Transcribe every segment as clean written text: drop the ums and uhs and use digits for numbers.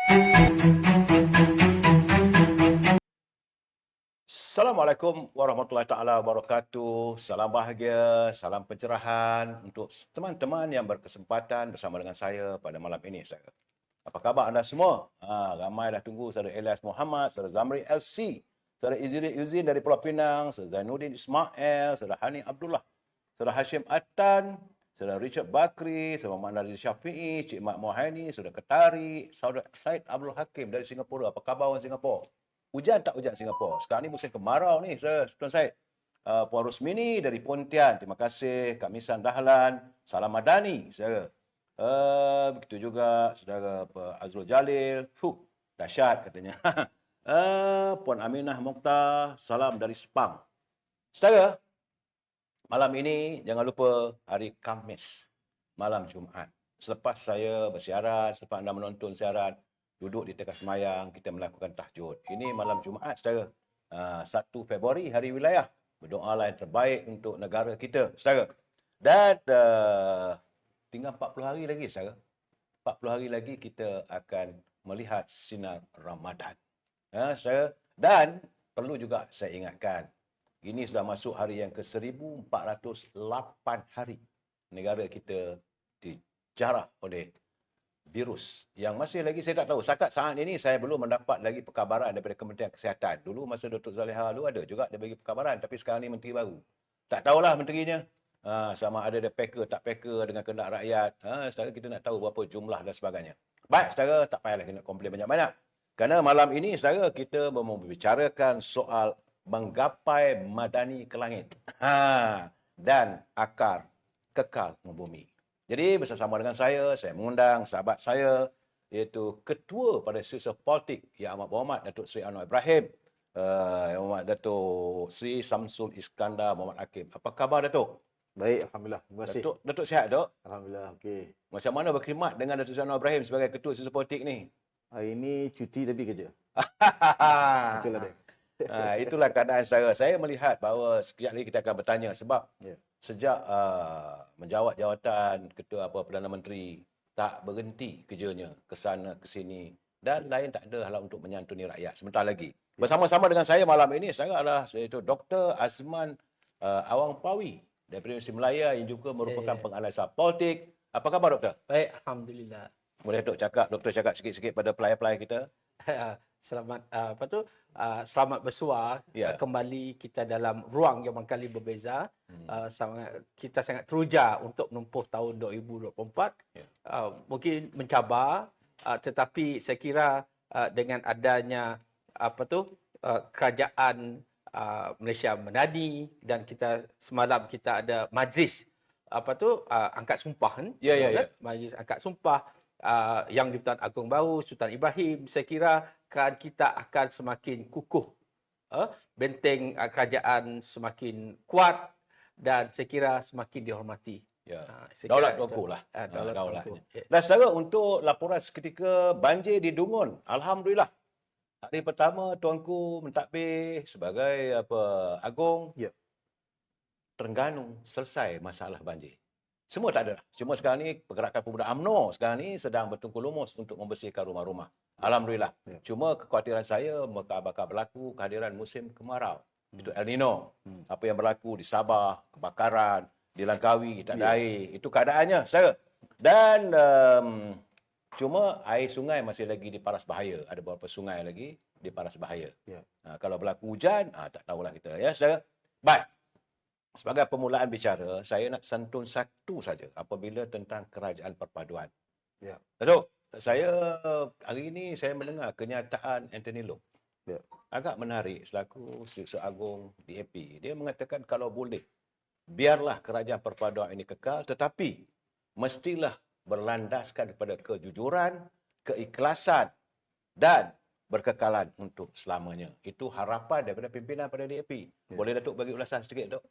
Assalamualaikum warahmatullahi taala wabarakatuh. Salam bahagia, salam pencerahan untuk teman-teman yang berkesempatan bersama dengan saya pada malam ini. Apa khabar anda semua? Ramai dah tunggu saudara Elias Muhammad, saudara Zamri LC, saudara Izzuddin Yuzin dari Pulau Pinang, saudara Zainuddin Ismail, saudara Hani Abdullah, saudara Hashim Attan, saudara Richard Bakri, saudara Muhammad Nazir Syafi'i, Cik Mat Mohani, saudara Ketari, saudara Said Abdul Hakim dari Singapura. Apa khabar orang Singapura? Hujan tak hujan Singapura? Sekarang ni musim kemarau ni, Tuan Syed. Puan Rusmini dari Pontian, terima kasih. Kak Misan Dahlan, salam Madani, saudara. Begitu juga saudara Azrul Jalil. Dahsyat katanya. Puan Aminah Mokhtar, salam dari Sepang. Saudara, malam ini jangan lupa hari Khamis, malam Jumaat. Selepas saya bersiaran, selepas anda menonton siaran, duduk di tengah semayang, kita melakukan tahajud. Ini malam Jumaat, saudara. 1 Februari, Hari Wilayah. Berdoalah yang terbaik untuk negara kita, saudara. Dan tinggal 40 hari lagi, saudara. 40 hari lagi kita akan melihat sinar Ramadan. Saudara. Dan perlu juga saya ingatkan, ini sudah masuk hari yang ke-1408 hari negara kita dijarah oleh virus yang masih lagi saya tak tahu. Setakat saat ini saya belum mendapat lagi perkabaran daripada Kementerian Kesihatan. Dulu masa Dr. Zaliha lalu ada juga dia bagi perkabaran, tapi sekarang ni menteri baru. Tak tahulah menterinya. Sama ada dia packer tak packer dengan kehendak rakyat. Sekarang kita nak tahu berapa jumlah dan sebagainya. Baik, saudara, tak payahlah kita nak komplain banyak-banyak. Kerana malam ini, saudara, kita membicarakan soal menggapai madani ke langit. Dan akar kekal membumi. Jadi bersama dengan saya mengundang sahabat saya, iaitu Ketua pada Silsilah Politik Yang Amat Berhormat Datuk Seri Anwar Ibrahim, Yang Amat Datuk Seri Samsul Iskandar Muhammad Hakim. Apa khabar, Datuk? Baik, Alhamdulillah. Terima kasih. Datuk sihat, Datuk? Alhamdulillah, okey. Macam mana berkhidmat dengan Datuk Seri Anwar Ibrahim sebagai Ketua Silsilah Politik ni? Hari ini cuti tapi kerja. Itulah dia. Itulah keadaan saya. Saya melihat bahawa sekejap lagi kita akan bertanya sebab sejak menjawat jawatan Ketua Perdana Menteri, tak berhenti kerjanya ke sana ke sini dan lain tak ada halang untuk menyantuni rakyat. Sebentar lagi. Bersama-sama dengan saya malam ini saya adalah iaitu Dr. Azman Awang Pawi daripada Universiti Melaya yang juga merupakan penganalisa politik. Apa khabar, Doktor? Baik, Alhamdulillah. Boleh Doktor cakap sikit-sikit pada pelai-pelai kita? Selamat selamat bersua kembali kita dalam ruang yang barangkali berbeza. Kita sangat teruja untuk menempuh tahun 2024. Mungkin mencabar, tetapi saya kira dengan adanya kerajaan Malaysia Madani dan semalam kita ada majlis angkat sumpah kan? Majlis angkat sumpah yang Di-Pertuan Agong baru Sultan Ibrahim. Saya kira kita akan semakin kukuh, benteng kerajaan semakin kuat dan saya kira semakin dihormati. Daulat Tuanku lah. Daulatnya. Dan saudara, untuk laporan seketika banjir di Dungun, alhamdulillah. Hari pertama Tuanku mentadbir sebagai Agong. Terengganu selesai masalah banjir. Semua tak ada. Cuma sekarang ni pergerakan pemuda UMNO sekarang ni sedang bertungkus lumus untuk membersihkan rumah-rumah. Alhamdulillah. Cuma kekhawatiran saya bakal berlaku kehadiran musim kemarau. Itu El Nino. Apa yang berlaku di Sabah, kebakaran, di Langkawi, tak ada air. Itu keadaannya, saudara. Dan cuma air sungai masih lagi di paras bahaya. Ada beberapa sungai lagi di paras bahaya. Kalau berlaku hujan, tak tahulah kita, ya, saudara. Baik. Sebagai permulaan bicara, saya nak santun satu saja apabila tentang kerajaan perpaduan. Datuk, saya hari ini saya mendengar kenyataan Anthony Loke. Agak menarik selaku Silsilah Agong DAP. Dia mengatakan kalau boleh, biarlah kerajaan perpaduan ini kekal, tetapi mestilah berlandaskan kepada kejujuran, keikhlasan dan berkekalan untuk selamanya. Itu harapan daripada pimpinan pada DAP. Boleh Datuk bagi ulasan sedikit, Datuk?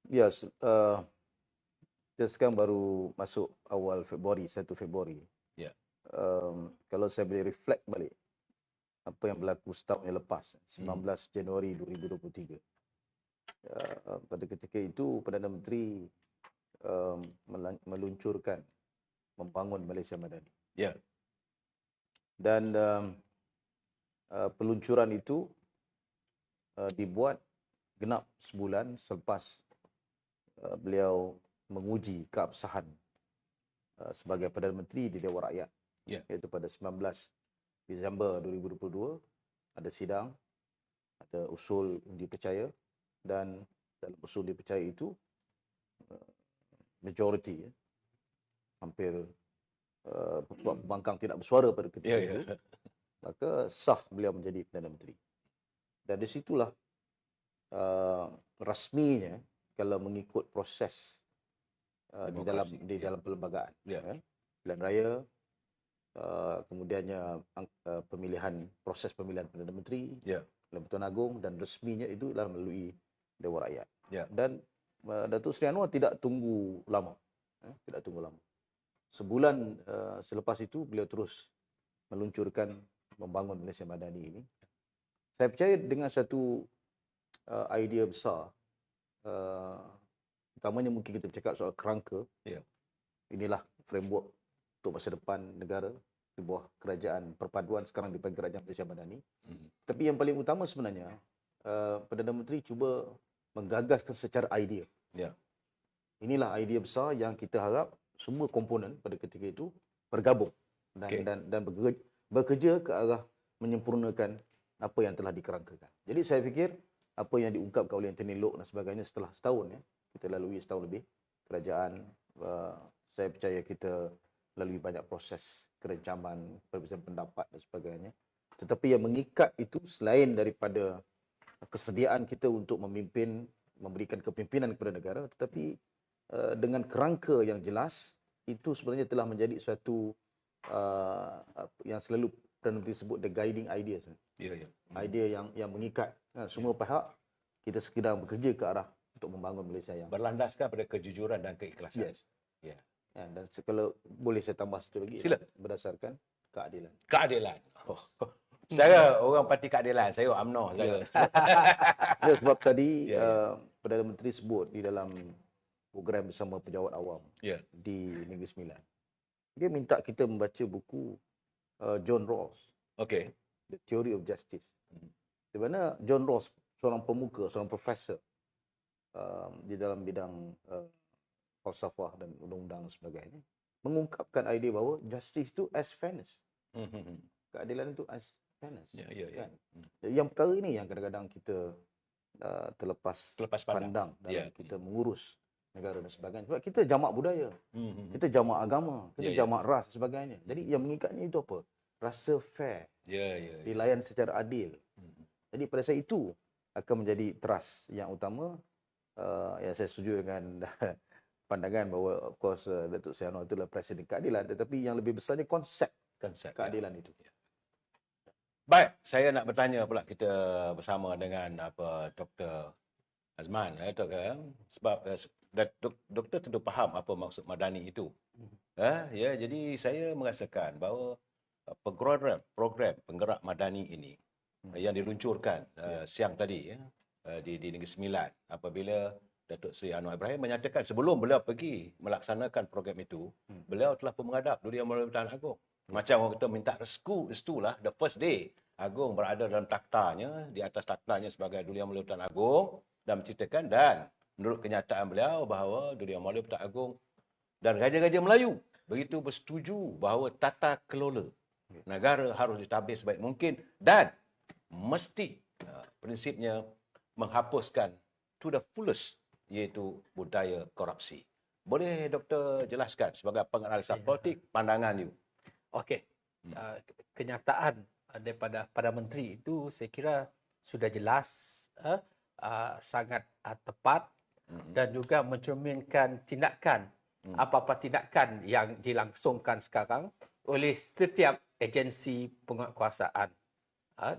Ya, kita sekarang baru masuk awal Februari, 1 Februari. Kalau saya boleh reflect balik apa yang berlaku setahun yang lepas, 19 Januari 2023. Pada ketika itu, Perdana Menteri meluncurkan membangun Malaysia Madani. Dan peluncuran itu dibuat genap sebulan selepas beliau menguji keabsahan sebagai Perdana Menteri di Dewan Rakyat. Iaitu pada 19 Disember 2022 ada sidang, ada usul undi percaya, dan dalam usul undi percaya itu majoriti, hampir pembangkang tidak bersuara pada ketika itu, maka sah beliau menjadi Perdana Menteri. Dan di situlah rasminya kalau mengikut proses di dalam perlembagaan, pilihan raya, kemudiannya pemilihan, proses pemilihan Perdana Menteri, Pertuan Agong, dan resminya itu adalah melalui Dewan Rakyat. Dan Datuk Seri Anwar tidak tunggu lama, tidak tunggu lama. Sebulan selepas itu beliau terus meluncurkan membangun Malaysia Madani ini. Saya percaya dengan satu idea besar, utamanya mungkin kita bercakap soal kerangka. Inilah framework untuk masa depan negara di bawah kerajaan perpaduan, sekarang dipanggil Kerajaan Malaysia Madani. Tapi yang paling utama sebenarnya, Perdana Menteri cuba menggagaskan secara idea. Inilah idea besar yang kita harap semua komponen pada ketika itu bergabung dan bekerja ke arah menyempurnakan apa yang telah dikerangkakan. Jadi saya fikir apa yang diungkapkan oleh Anthony Loke dan sebagainya setelah setahun, kita lalui setahun lebih kerajaan, saya percaya kita lalui banyak proses kerencaman, perbezaan pendapat dan sebagainya. Tetapi yang mengikat itu selain daripada kesediaan kita untuk memimpin, memberikan kepimpinan kepada negara, tetapi dengan kerangka yang jelas, itu sebenarnya telah menjadi suatu yang selalu Perdana Menteri sebut the guiding idea. Idea yang mengikat semua pihak, kita sekadar bekerja ke arah untuk membangun Malaysia yang berlandaskan pada kejujuran dan keikhlasan. Dan kalau boleh saya tambah satu lagi, sila. Berdasarkan keadilan. Keadilan. Saya orang parti keadilan, saya UMNO. Sebab tadi Perdana Menteri sebut di dalam program bersama pejabat awam di Negeri Sembilan, dia minta kita membaca buku John Rawls, The Theory of Justice. Di mana John Rawls, seorang pemuka, seorang profesor di dalam bidang falsafah dan undang-undang dan sebagainya, mengungkapkan idea bahawa justice itu as fairness. Keadilan itu as fairness. Kan? Yang perkara ini yang kadang-kadang kita terlepas pandang dalam kita mengurus negara dan sebagainya. Sebab kita jamak budaya, kita jamak agama, kita jamak ras dan sebagainya. Jadi yang mengikatnya itu apa? Rasa fair, dilayan secara adil. Jadi pada saya itu akan menjadi trust yang utama. Yang saya setuju dengan pandangan bahawa of course Datuk Seri Anwar itulah Presiden keadilan, tetapi yang lebih besarnya konsep keadilan itu. Baik, saya nak bertanya pula kita bersama dengan Dr. Azman, sebab doktor tentu faham apa maksud Madani itu. Jadi saya merasakan bahawa program penggerak Madani ini yang diluncurkan siang tadi di Negeri Sembilan, apabila Datuk Seri Anwar Ibrahim menyatakan sebelum beliau pergi melaksanakan program itu, beliau telah pun menghadap Duli Yang Mulia Pertahanan Agong. Macam orang kita minta restulah the first day Agong berada dalam taktanya, di atas taktanya sebagai Duli Yang Mulia Pertahanan Agong, dan menceritakan, dan menurut kenyataan beliau bahawa Duli Yang Mulia Pertahanan Agong dan Raja-Raja Melayu begitu bersetuju bahawa tata kelola negara harus ditabis sebaik mungkin dan mesti prinsipnya menghapuskan to the fullest, iaitu budaya korupsi. Boleh doktor jelaskan sebagai penganalisa politik pandangan you? Okey. Kenyataan daripada Perdana Menteri itu saya kira sudah jelas, sangat tepat dan juga mencerminkan tindakan, apa-apa tindakan yang dilangsungkan sekarang oleh setiap agensi penguatkuasaan.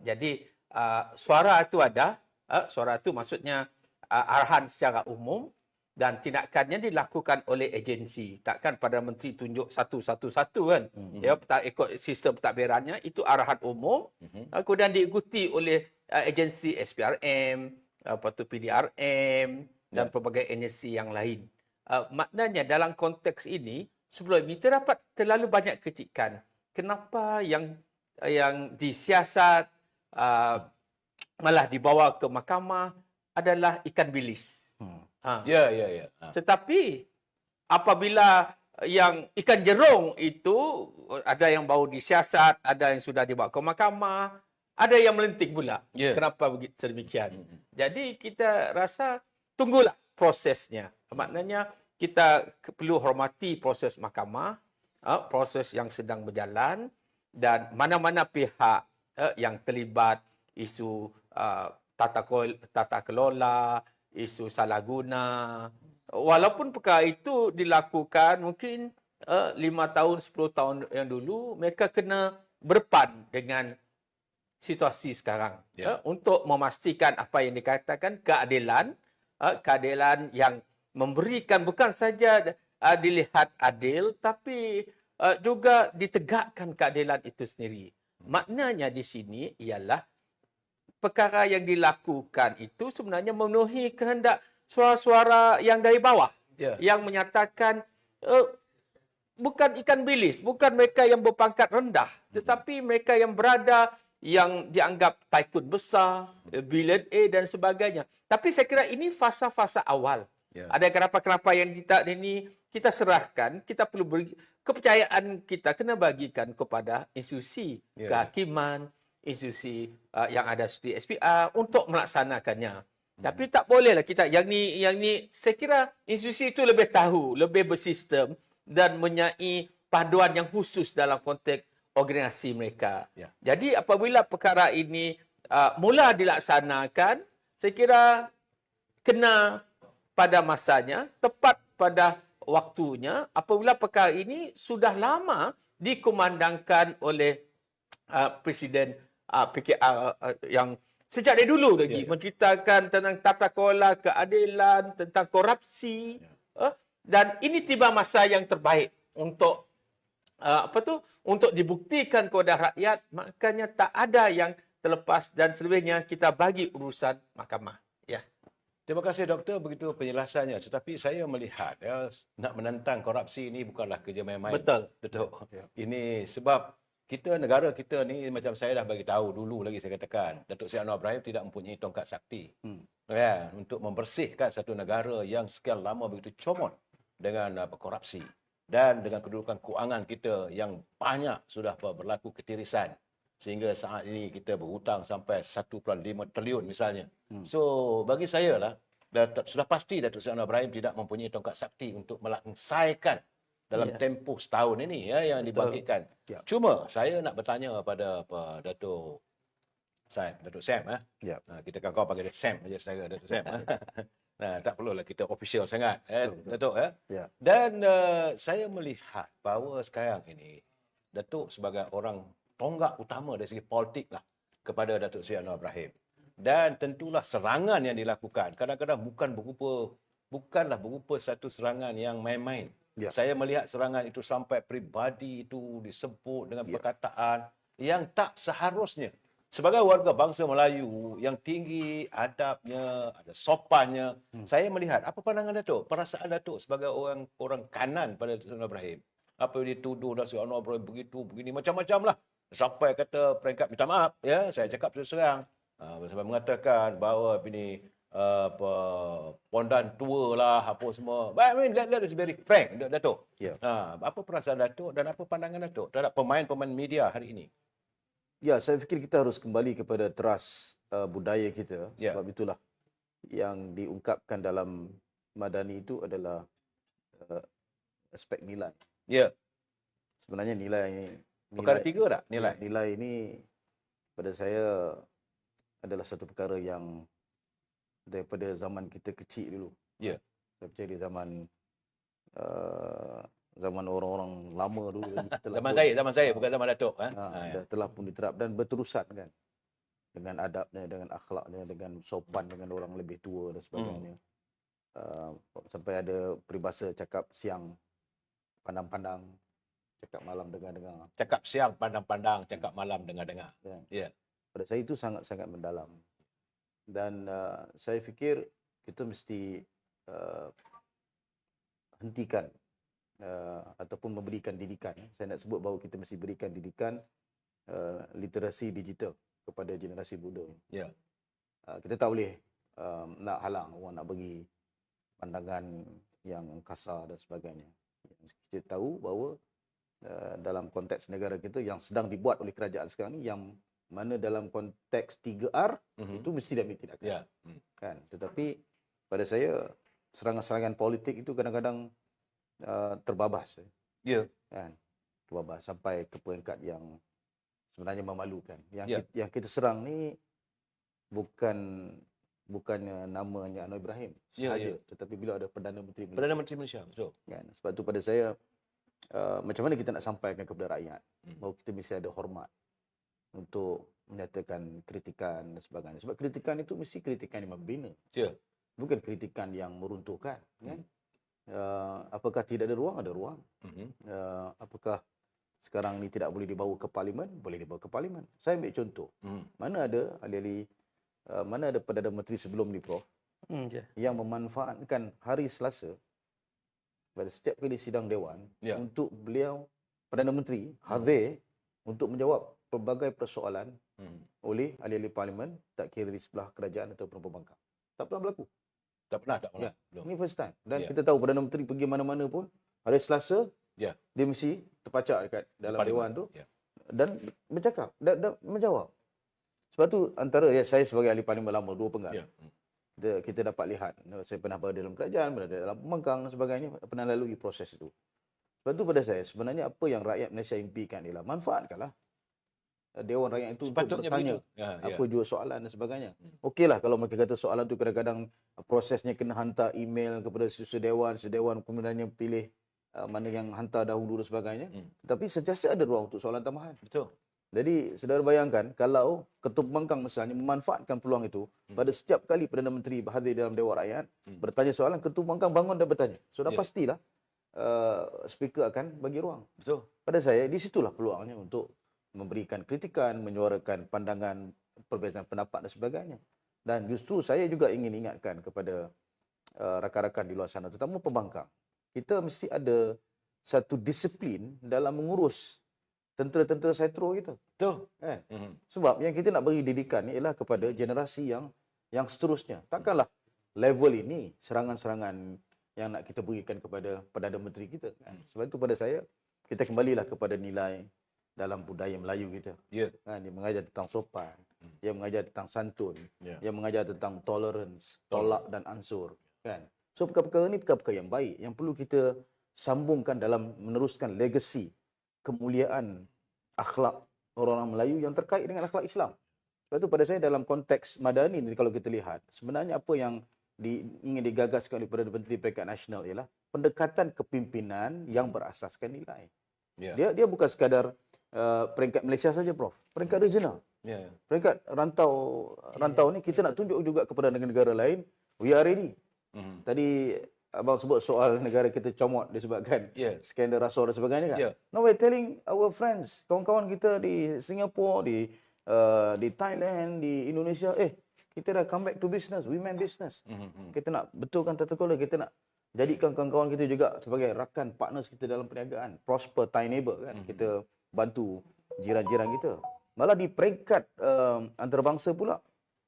Jadi suara itu ada, suara itu maksudnya arahan secara umum, dan tindakannya dilakukan oleh agensi. Takkan Perdana Menteri tunjuk satu-satu kan. Tak ikut sistem pentadbirannya, itu arahan umum. Kemudian diikuti oleh agensi SPRM, PDRM dan pelbagai agensi yang lain. Maknanya dalam konteks ini, sebelum ini terdapat terlalu banyak kritikan. Kenapa yang yang disiasat malah dibawa ke mahkamah adalah ikan bilis. Ya. Tetapi apabila yang ikan jerung itu ada yang baru disiasat, ada yang sudah dibawa ke mahkamah, ada yang melenting pula. Kenapa begitu demikian? Jadi kita rasa tunggulah prosesnya. Maknanya kita perlu hormati proses mahkamah, proses yang sedang berjalan, dan mana-mana pihak yang terlibat isu tata kelola, isu salah guna. Walaupun perkara itu dilakukan mungkin 5 tahun, 10 tahun yang dulu, mereka kena berdepan dengan situasi sekarang untuk memastikan apa yang dikatakan keadilan, keadilan yang memberikan bukan saja dilihat adil, tapi juga ditegakkan keadilan itu sendiri. Maknanya di sini ialah perkara yang dilakukan itu sebenarnya memenuhi kehendak suara-suara yang dari bawah, yang menyatakan bukan ikan bilis, bukan mereka yang berpangkat rendah, tetapi mereka yang berada yang dianggap tycoon besar, bilion A dan sebagainya. Tapi saya kira ini fasa-fasa awal. Ada kenapa-kenapa yang kita serahkan, kita perlu beri kepercayaan, kita kena bagikan kepada institusi kehakiman, institusi yang ada seperti SPR untuk melaksanakannya. Tapi tak bolehlah kita yang ni saya kira institusi itu lebih tahu, lebih bersistem dan mempunyai paduan yang khusus dalam konteks organisasi mereka. Jadi apabila perkara ini mula dilaksanakan, saya kira kena pada masanya, tepat pada waktunya, apabila perkara ini sudah lama dikumandangkan oleh Presiden PKR yang sejak dari dulu lagi menceritakan tentang tata kelola keadilan, tentang korupsi, dan ini tiba masa yang terbaik untuk untuk dibuktikan kepada rakyat. Makanya tak ada yang terlepas dan selebihnya kita bagi urusan mahkamah. Terima kasih doktor, begitu penjelasannya. Tetapi saya melihat nak menentang korupsi ini bukanlah kerja main-main. Betul. Ini sebab negara kita ni, macam saya dah bagi tahu dulu lagi, saya katakan Datuk Seri Anwar Ibrahim tidak mempunyai tongkat sakti untuk membersihkan satu negara yang sekian lama begitu comot dengan korupsi, dan dengan kedudukan kewangan kita yang banyak sudah berlaku ketirisan sehingga saat ini kita berhutang sampai 1.5 triliun misalnya. So bagi saya lah, sudah pasti Datuk Seri Anwar Ibrahim tidak mempunyai tongkat sakti untuk melaksaikan dalam tempoh setahun ini yang dibangkitkan. Cuma saya nak bertanya pada Datuk Sam. Kita kan kau panggil dia Sam saja saudara Datuk Sam. Tak perlulah kita official sangat, Datuk. Dan saya melihat bahawa sekarang ini Datuk sebagai orang tonggak utama dari segi politik lah kepada Datuk Seri Anwar Ibrahim. Dan tentulah serangan yang dilakukan kadang-kadang bukanlah berupa satu serangan yang main-main. Saya melihat serangan itu sampai peribadi itu disebut dengan perkataan yang tak seharusnya. Sebagai warga bangsa Melayu yang tinggi adabnya, ada sopannya, saya melihat apa pandangan Datuk, perasaan Datuk sebagai orang kanan pada Datuk Anwar Ibrahim. Apa yang dituduh Datuk Anwar Ibrahim begitu, begini, macam-macam lah. Sampai kata peringkat minta maaf, saya cakap terus terang. Sampai mengatakan bahawa ini pondan tua lah, apa semua. But I mean, let us very frank, Datuk. Apa perasaan Datuk dan apa pandangan Datuk terhadap pemain-pemain media hari ini? Saya fikir kita harus kembali kepada teras budaya kita. Sebab itulah yang diungkapkan dalam Madani itu adalah aspek nilai. Sebenarnya nilai perkara tiga tak? Nilai ini pada saya adalah satu perkara yang daripada zaman kita kecil dulu. Saya percaya di zaman orang-orang lama dulu. Zaman saya bukan zaman Datuk. Telah pun diterap dan berterusan kan. Dengan adabnya, dengan akhlaknya, dengan sopan dengan orang lebih tua dan sebagainya. Sampai ada peribahasa cakap siang pandang-pandang, cakap malam dengar-dengar. Cakap siang pandang-pandang, cakap malam dengar-dengar. Pada saya itu sangat-sangat mendalam. Dan saya fikir kita mesti hentikan ataupun memberikan didikan. Saya nak sebut bahawa kita mesti berikan didikan literasi digital kepada generasi muda. Ya. Kita tak boleh nak halang orang nak bagi pandangan yang kasar dan sebagainya. Kita tahu bahawa dalam konteks negara kita yang sedang dibuat oleh kerajaan sekarang ni, yang mana dalam konteks 3R itu mesti diambil tindakan. Ya. Kan? Tetapi pada saya serangan-serangan politik itu kadang-kadang terbabas. Ya. Kan? Terbabas sampai ke peringkat yang sebenarnya memalukan. Ya. Yang kita serang ni bukannya namanya Anwar Ibrahim sahaja, tetapi bila ada Perdana Menteri Malaysia. Perdana Menteri Malaysia, betul. Kan? Sebab tu pada saya macam mana kita nak sampaikan kepada rakyat bahawa kita mesti ada hormat untuk menyatakan kritikan dan sebagainya. Sebab kritikan itu mesti kritikan yang membina. Ya. Bukan kritikan yang meruntuhkan. Kan? Apakah tidak ada ruang? Ada ruang. Apakah sekarang ni tidak boleh dibawa ke parlimen? Boleh dibawa ke parlimen. Saya ambil contoh. Mana ada ahli-ahli, mana ada Perdana Menteri sebelum ni, Prof, yang memanfaatkan hari Selasa pada setiap kali sidang Dewan untuk beliau, Perdana Menteri, hadir untuk menjawab pelbagai persoalan oleh ahli-ahli parlimen, tak kira di sebelah kerajaan ataupun pembangkang. Tak pernah berlaku. Tak pernah. Ya. Ini first time. Dan kita tahu Perdana Menteri pergi mana-mana pun, hari Selasa, dia mesti terpacak dekat dalam Dewan tu dan bercakap, dan menjawab. Sebab tu antara saya sebagai ahli parlimen lama, dua penggal, kita dapat lihat, saya pernah berada dalam kerajaan, berada dalam pembangkang dan sebagainya, pernah lalui proses itu. Sebab tu pada saya, sebenarnya apa yang rakyat Malaysia impikan ialah manfaatkanlah Dewan Rakyat itu untuk bertanya apa jua soalan dan sebagainya. Okeylah kalau mereka kata soalan tu kadang-kadang prosesnya kena hantar email kepada sedewan kemudiannya pilih mana yang hantar dahulu dan sebagainya. Tapi sentiasa ada ruang untuk soalan tambahan. Betul. Jadi saudara bayangkan kalau Ketua Pembangkang misalnya memanfaatkan peluang itu, pada setiap kali Perdana Menteri hadir dalam Dewan Rakyat bertanya soalan, Ketua Pembangkang bangun dan bertanya. Sudah pastilah speaker akan bagi ruang. Betul. Pada saya di situlah peluangnya untuk memberikan kritikan, menyuarakan pandangan, perbezaan pendapat dan sebagainya. Dan justru saya juga ingin ingatkan kepada rakan-rakan di luar sana, terutama pembangkang. Kita mesti ada satu disiplin dalam mengurus tentera-tentera setro kita. Betul. Kan? Sebab yang kita nak beri didikan ni ialah kepada generasi yang seterusnya. Takkanlah level ini serangan-serangan yang nak kita berikan kepada Perdana Menteri kita. Kan? Sebab itu pada saya, kita kembalilah kepada nilai dalam budaya Melayu kita. Kan? Dia mengajar tentang sopan, dia mengajar tentang santun, dia mengajar tentang tolerance, tolak dan ansur. Kan? So perkara-perkara ini perkara-perkara yang baik, yang perlu kita sambungkan dalam meneruskan legasi kemuliaan akhlak orang-orang Melayu yang terkait dengan akhlak Islam. Sebab itu pada saya dalam konteks Madani ni, kalau kita lihat, sebenarnya apa yang ingin digagaskan oleh Perdana Menteri Peringkat Nasional ialah pendekatan kepimpinan yang berasaskan nilai. Dia bukan sekadar peringkat Malaysia saja, Prof. Peringkat regional. Peringkat rantau ni kita nak tunjuk juga kepada negara-negara lain, we are ready. Tadi abang sebut soal negara kita comot disebabkan skandal rasuah dan sebagainya kan. Now we're telling our friends, kawan-kawan kita di Singapura, di Thailand, di Indonesia, kita dah come back to business, we mean business. Kita nak betulkan tata kelola, kita nak jadikan kawan-kawan kita juga sebagai rakan partners kita dalam perniagaan, prosper Thai neighbor kan. Kita bantu jiran-jiran kita. Malah di peringkat antarabangsa pula,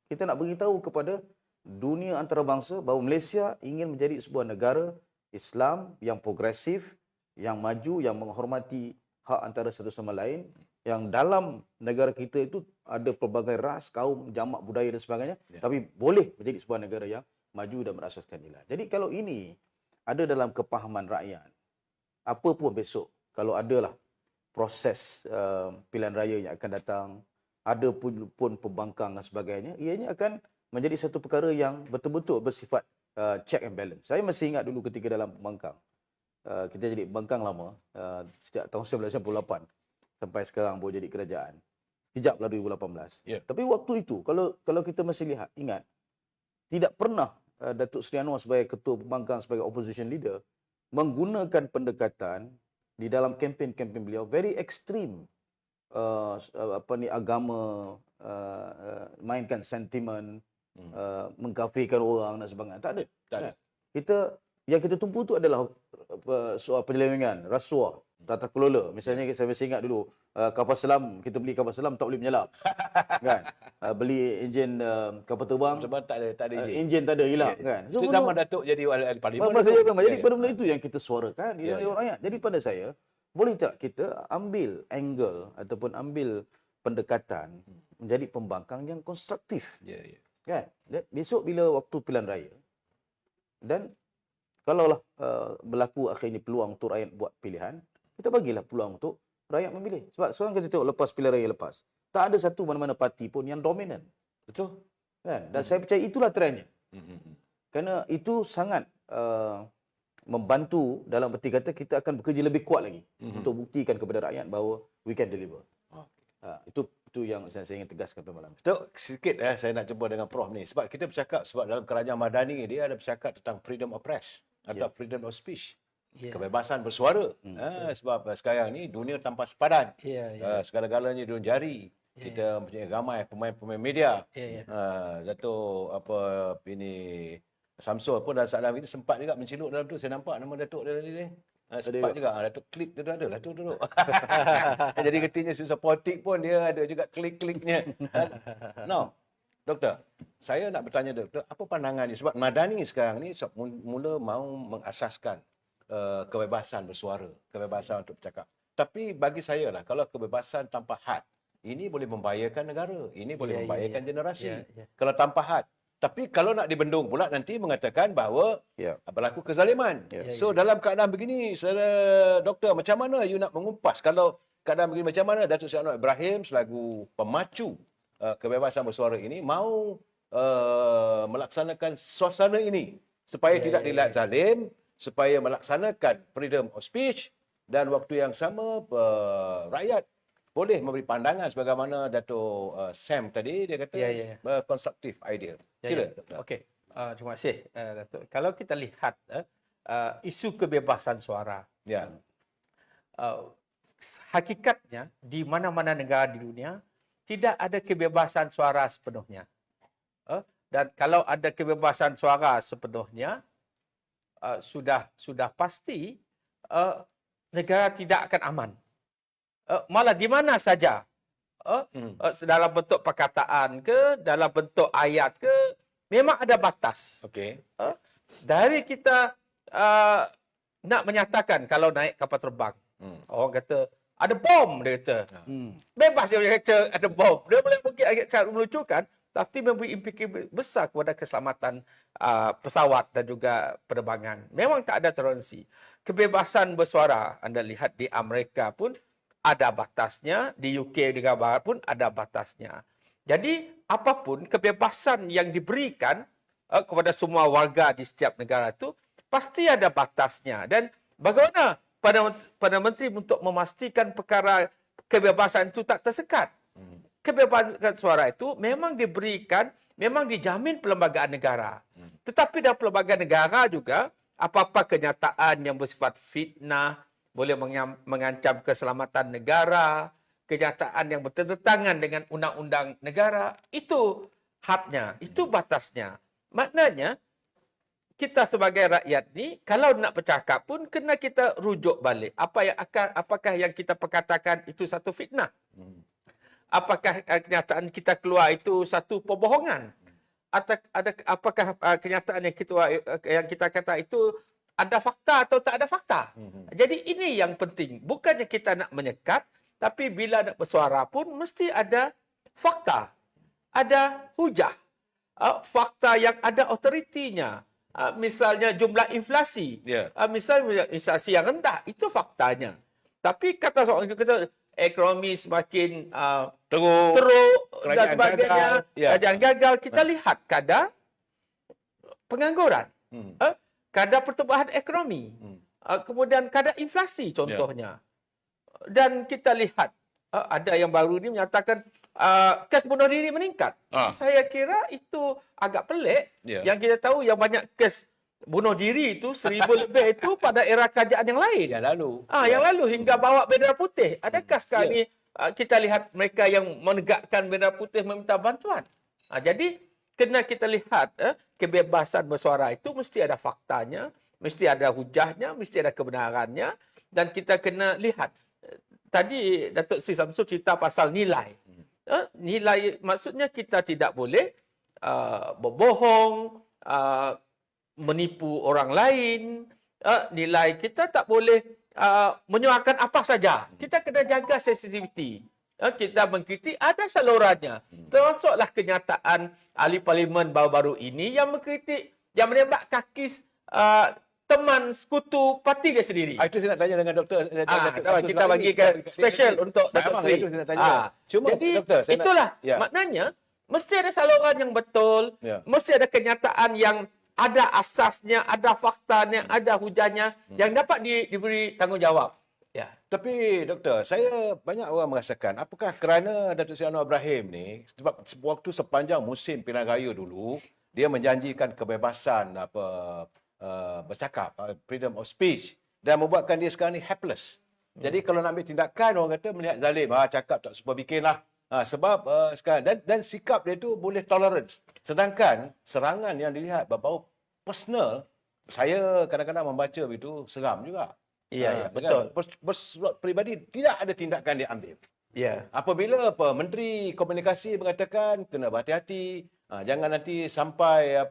kita nak beritahu kepada dunia antarabangsa bahawa Malaysia ingin menjadi sebuah negara Islam yang progresif, yang maju, yang menghormati hak antara satu sama lain, yang dalam negara kita itu ada pelbagai ras, kaum, jamak, budaya dan sebagainya, tapi boleh menjadi sebuah negara yang maju dan berasaskan nilai. Jadi kalau ini ada dalam kepahaman rakyat, apa pun besok, kalau adalah proses pilihan raya yang akan datang, ada pun pembangkang dan sebagainya, ianya akan menjadi satu perkara yang betul-betul bersifat check and balance. Saya masih ingat dulu ketika dalam pembangkang, kita jadi pembangkang lama, sejak tahun 1998 sampai sekarang baru jadi kerajaan. Sekejaplah 2018. Tapi waktu itu, kalau kita masih ingat, tidak pernah Datuk Seri Anwar sebagai ketua pembangkang, sebagai opposition leader, menggunakan pendekatan di dalam kempen-kempen beliau very ekstrim. Agama, mainkan sentimen, mengkafirkan orang dan sebagainya. Tak ada. Yang kita tumpu tu adalah soal penyelewengan, rasuah, tata kelola. Misalnya saya masih ingat dulu, kapal selam, kita beli kapal selam tak boleh menyelam. Kan? Beli enjin kapal terbang, Sebab tak ada izin. enjin tak ada, hilang. Kan? Itu zaman Datuk jadi ahli parlimen. Masa jadi benda-benda itu yang kita suarakan di Ya, ya. rakyat. Jadi pada saya, boleh tak kita ambil angle ataupun ambil pendekatan menjadi pembangkang yang konstruktif. Ya, ya. Kan? Besok bila waktu pilihan raya, dan kalaulah berlaku akhirnya peluang untuk rakyat buat pilihan, kita bagilah peluang untuk rakyat memilih. Sebab sekarang kita tengok lepas pilihan raya lepas, tak ada satu mana-mana parti pun yang dominan. Betul. Kan? Dan saya percaya itulah trendnya. Hmm. Kerana itu sangat membantu dalam erti kata kita akan bekerja lebih kuat lagi untuk buktikan kepada rakyat bahawa we can deliver. Itu yang saya ingin tegaskan pada malam. Betul, sikit saya nak jumpa dengan Prof ni. Sebab kita bercakap, sebab dalam kerajaan Madani dia ada bercakap tentang freedom of press atau freedom of speech. Kebebasan bersuara. Sebab sekarang ni dunia tanpa sepadan. Segala-galanya dunia jari. Kita mempunyai ramai pemain-pemain media. Datuk ini Samsul pun dalam saat ini sempat juga menceluk dalam tu. Saya nampak nama Datuk dia ni. Sempat juga. Datuk klik tu ada lah tu duduk. Jadi ketika susah politik pun dia ada juga klik-kliknya. No. Doktor, saya nak bertanya doktor, apa pandangannya? Sebab Madani sekarang ni mula mau mengasaskan kebebasan bersuara, kebebasan untuk bercakap. Tapi bagi saya lah, kalau kebebasan tanpa had, ini boleh membahayakan negara. Ini boleh membahayakan generasi. Kalau tanpa had. Tapi kalau nak dibendung pula nanti mengatakan bahawa berlaku kezaliman. So dalam keadaan begini, saudara doktor, macam mana you nak mengumpas kalau keadaan begini, macam mana Datuk Seri Anwar Ibrahim selaku pemacu kebebasan bersuara ini mau melaksanakan suasana ini supaya tidak dilihat zalim, supaya melaksanakan freedom of speech dan waktu yang sama rakyat boleh memberi pandangan sebagaimana Datuk Sam tadi dia kata konstruktif idea. Sila. Okey. Terima kasih Datuk. Kalau kita lihat isu kebebasan suara. Hakikatnya di mana-mana negara di dunia tidak ada kebebasan suara sepenuhnya. Dan kalau ada kebebasan suara sepenuhnya sudah pasti negara tidak akan aman. Malah di mana saja, dalam bentuk perkataan ke, dalam bentuk ayat ke, memang ada batas. Dari kita nak menyatakan kalau naik kapal terbang, orang kata ada bom, dia kata. Bebas dia kata ada bom. Dia boleh mungkin cara melucukan, tapi memberi implikasi besar kepada keselamatan pesawat dan juga penerbangan. Memang tak ada toleransi. Kebebasan bersuara, anda lihat di Amerika pun ada batasnya, di UK negara barat pun ada batasnya. Jadi apapun kebebasan yang diberikan kepada semua warga di setiap negara itu pasti ada batasnya. Dan bagaimana Perdana Menteri untuk memastikan perkara kebebasan itu tak tersekat? Kebebasan suara itu memang diberikan, memang dijamin perlembagaan negara. Tetapi dalam perlembagaan negara juga apa-apa kenyataan yang bersifat fitnah, boleh mengancam keselamatan negara, kenyataan yang bertentangan dengan undang-undang negara, itu hadnya, itu batasnya. Maknanya, kita sebagai rakyat ni, kalau nak bercakap pun, kena kita rujuk balik. Apakah yang kita perkatakan itu satu fitnah? Apakah kenyataan kita keluar itu satu pembohongan? Apakah kenyataan yang kita kata itu ada fakta atau tak ada fakta? Jadi ini yang penting. Bukannya kita nak menyekat, tapi bila nak bersuara pun mesti ada fakta. Ada hujah. Fakta yang ada otoritinya. Misalnya jumlah inflasi. Misalnya inflasi yang rendah. Itu faktanya. Tapi kata seorang kita, ekonomi semakin teruk dan sebagainya. Kerajaan gagal. Kita lihat kadar pengangguran. Kadar pertumbuhan ekonomi, kemudian kadar inflasi contohnya. Dan kita lihat, ada yang baru ini menyatakan kes bunuh diri meningkat. Saya kira itu agak pelik. Yang kita tahu yang banyak kes bunuh diri itu 1000 lebih itu pada era kerajaan yang lain. Yang lalu. Yang lalu hingga bawa bendera putih. Adakah sekarang ini kita lihat mereka yang menegakkan bendera putih meminta bantuan? Jadi kena kita lihat kebebasan bersuara itu mesti ada faktanya, mesti ada hujahnya, mesti ada kebenarannya. dan kita kena lihat. Tadi Datuk Sri Samsul cerita pasal nilai. Nilai maksudnya kita tidak boleh berbohong, menipu orang lain. Nilai kita tak boleh menyuarakan apa saja. Kita kena jaga sensitiviti. Kita mengkritik ada salurannya. Termasuklah kenyataan ahli parlimen baru-baru ini yang mengkritik, yang menembak kaki teman sekutu parti dia sendiri. Itu saya nak tanya dengan doktor. Kita bagi special untuk Datuk Sri. Cuma Jadi doktor, itulah maknanya mesti ada saluran yang betul, mesti ada kenyataan yang ada asasnya, ada faktanya, ada hujahnya yang dapat diberi tanggungjawab. Ya. Tapi doktor, saya banyak orang merasakan apakah kerana Datuk Seri Anwar Ibrahim ni sebab waktu sepanjang musim pilihan raya dulu dia menjanjikan kebebasan bercakap, freedom of speech dan membuatkan dia sekarang ni helpless. Jadi kalau nak ambil tindakan orang kata melihat zalim, cakap tak sempat bikinlah. Sebab sekarang dan sikap dia tu boleh tolerance. Sedangkan serangan yang dilihat berbau personal, saya kadang-kadang membaca begitu seram juga. Ya, betul. Bersifat peribadi tidak ada tindakan dia ambil. Ya. Apabila Menteri Komunikasi mengatakan kena berhati-hati, jangan nanti sampai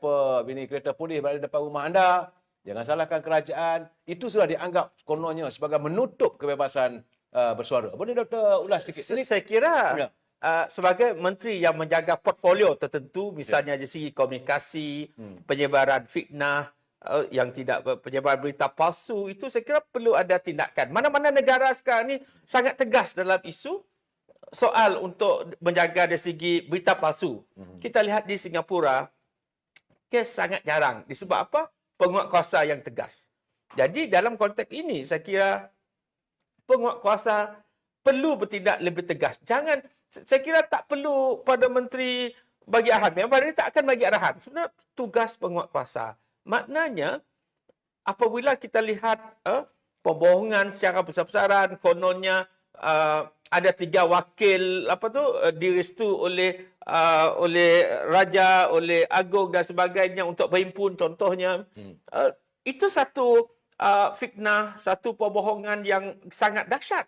bini kereta polis berada depan rumah anda, jangan salahkan kerajaan, itu sudah dianggap kononnya sebagai menutup kebebasan bersuara. Boleh doktor ulas sikit? Saya kira sebagai menteri yang menjaga portfolio tertentu, misalnya dari segi komunikasi, penyebaran fitnah, yang tidak penyebaran berita palsu, itu saya kira perlu ada tindakan. Mana-mana negara sekarang ni sangat tegas dalam isu soal untuk menjaga dari segi berita palsu. Kita lihat di Singapura, kes sangat jarang. Disebab apa? Penguatkuasa yang tegas. Jadi dalam konteks ini, saya kira penguatkuasa perlu bertindak lebih tegas. Saya kira tak perlu pada menteri bagi arahan. Memang dia tak akan bagi arahan. Sebenarnya tugas penguatkuasa. Maknanya, apabila kita lihat pembohongan secara besar-besaran, kononnya ada 3 wakil direstu oleh raja, oleh agung dan sebagainya untuk berhimpun contohnya. Itu satu fitnah, satu pembohongan yang sangat dahsyat.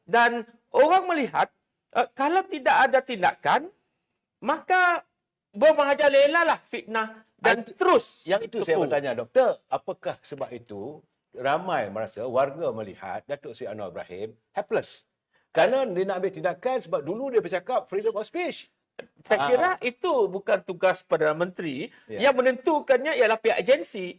Dan orang melihat kalau tidak ada tindakan, maka bermahaja lelalah fitnah dan terus. Yang itu saya bertanya doktor, apakah sebab itu ramai merasa warga melihat Datuk Seri Anwar Ibrahim helpless? Kerana dia nak ambil tindakan sebab dulu dia bercakap freedom of speech. Saya kira itu bukan tugas Perdana Menteri. Yang menentukannya ialah pihak agensi,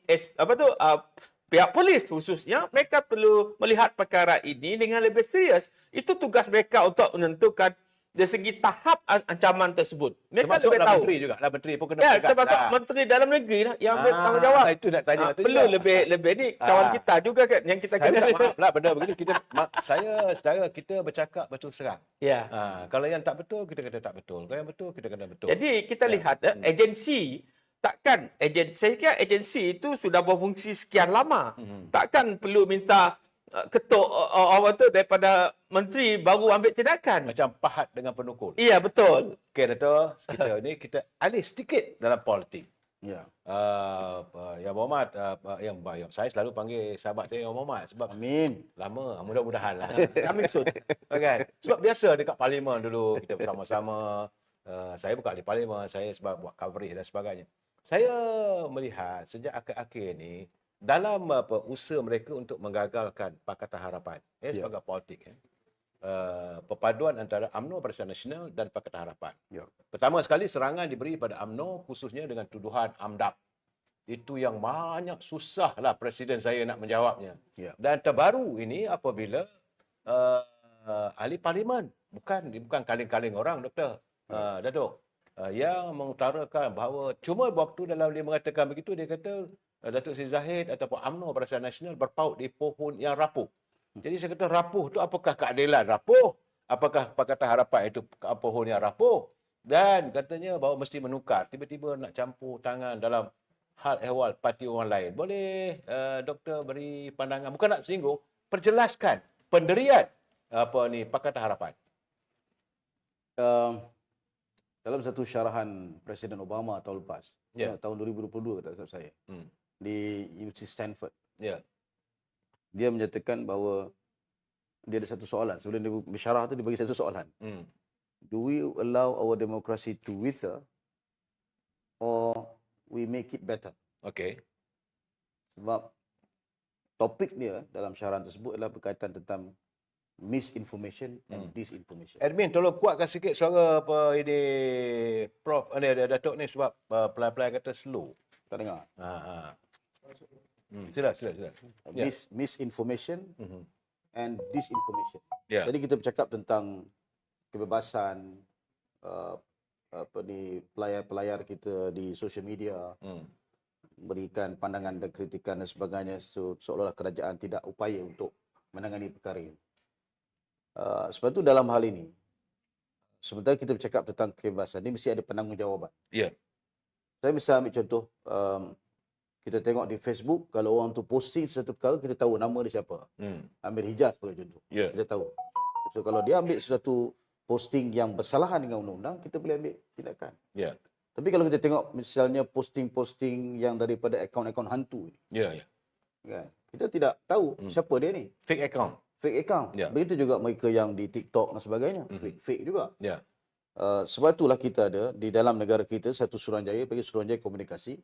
pihak polis khususnya. Mereka perlu melihat perkara ini dengan lebih serius. Itu tugas mereka untuk menentukan dari segi tahap ancaman tersebut. Mereka lebih tahu. Menteri juga. Menteri pun kena bercakap. Termasuk Menteri Dalam Negeri lah yang ambil tanggungjawab. Itu nak tanya. Perlu lebih ni kawan kita juga kan yang kita kena. Saya maaf lah benda begini. Kita bercakap betul serang. Ya. Kalau yang tak betul, kita kata tak betul. Kalau yang betul, kita kena betul. Jadi kita lihat agensi, saya kira agensi itu sudah berfungsi sekian lama. Takkan perlu minta ketuk daripada menteri baru ambil tindakan. Macam pahat dengan penukul. Iya, betul. Okey, Dato', kita alih sedikit dalam politik. Ya. Yang Muhammad, saya selalu panggil sahabat saya Yang Muhammad sebab Amin. lama, mudah-mudahan lah. Kami sud. Okay. Sebab biasa dekat parlimen dulu kita bersama-sama. Saya bukan ahli parlimen, saya sebab buat coverage dan sebagainya. Saya melihat sejak akhir-akhir ni dalam usaha mereka untuk menggagalkan Pakatan Harapan sebagai politik, perpaduan antara UMNO Barisan Nasional dan Pakatan Harapan. Pertama sekali serangan diberi pada UMNO khususnya dengan tuduhan AMDAP. Itu yang banyak susahlah Presiden saya nak menjawabnya. Dan terbaru ini apabila ahli parlimen, bukan kaling-kaling orang, Doktor Datuk, yang mengutarakan bahawa cuma waktu dalam dia mengatakan begitu, dia kata Datuk Seri Zahid ataupun UMNO Barisan Nasional berpaut di pohon yang rapuh. Jadi saya kata rapuh tu apakah keadilan rapuh? Apakah Pakatan Harapan itu pohon yang rapuh? Dan katanya bahawa mesti menukar. Tiba-tiba nak campur tangan dalam hal ehwal parti orang lain. Boleh doktor beri pandangan, bukan nak singgung, perjelaskan pendirian Pakatan Harapan. Dalam satu syarahan Presiden Obama tahun lepas, tahun 2022 tak salah saya, di Universiti Stanford. dia menyatakan bahawa dia ada satu soalan. Sebelum dia bersyarah tu dia bagi satu soalan. Do we allow our democracy to wither or we make it better? Okey. Sebab topik dia dalam syarahan tersebut adalah berkaitan tentang misinformation and disinformation. Admin, tolong kuatkan sikit suara apa ini Prof ni Datuk ni sebab pelan-pelan kata slow. Tak dengar? Sila. Ya. Misinformation and disinformation. Ya. Jadi kita bercakap tentang kebebasan pelayar-pelayar kita di social media, berikan pandangan dan kritikan dan sebagainya, seolah-olah kerajaan tidak upaya untuk menangani perkara ini. Sebab itu dalam hal ini, sementara kita bercakap tentang kebebasan, ini mesti ada penanggungjawaban. Ya. Saya bisa ambil contoh, kita tengok di Facebook, kalau orang tu posting sesuatu perkara, kita tahu nama dia siapa. Amir Hijaz sebagai contoh. Ya. Kita tahu. So kalau dia ambil sesuatu posting yang bersalahan dengan undang-undang, kita boleh ambil tindakan. Ya. Tapi kalau kita tengok misalnya posting-posting yang daripada akaun-akaun hantu, Ya. kan, kita tidak tahu siapa dia ni. Fake account. Fake account. Ya. Begitu juga mereka yang di TikTok dan sebagainya. Fake juga. Ya. Sebab itulah kita ada di dalam negara kita satu Suruhanjaya, bagi Suruhanjaya Komunikasi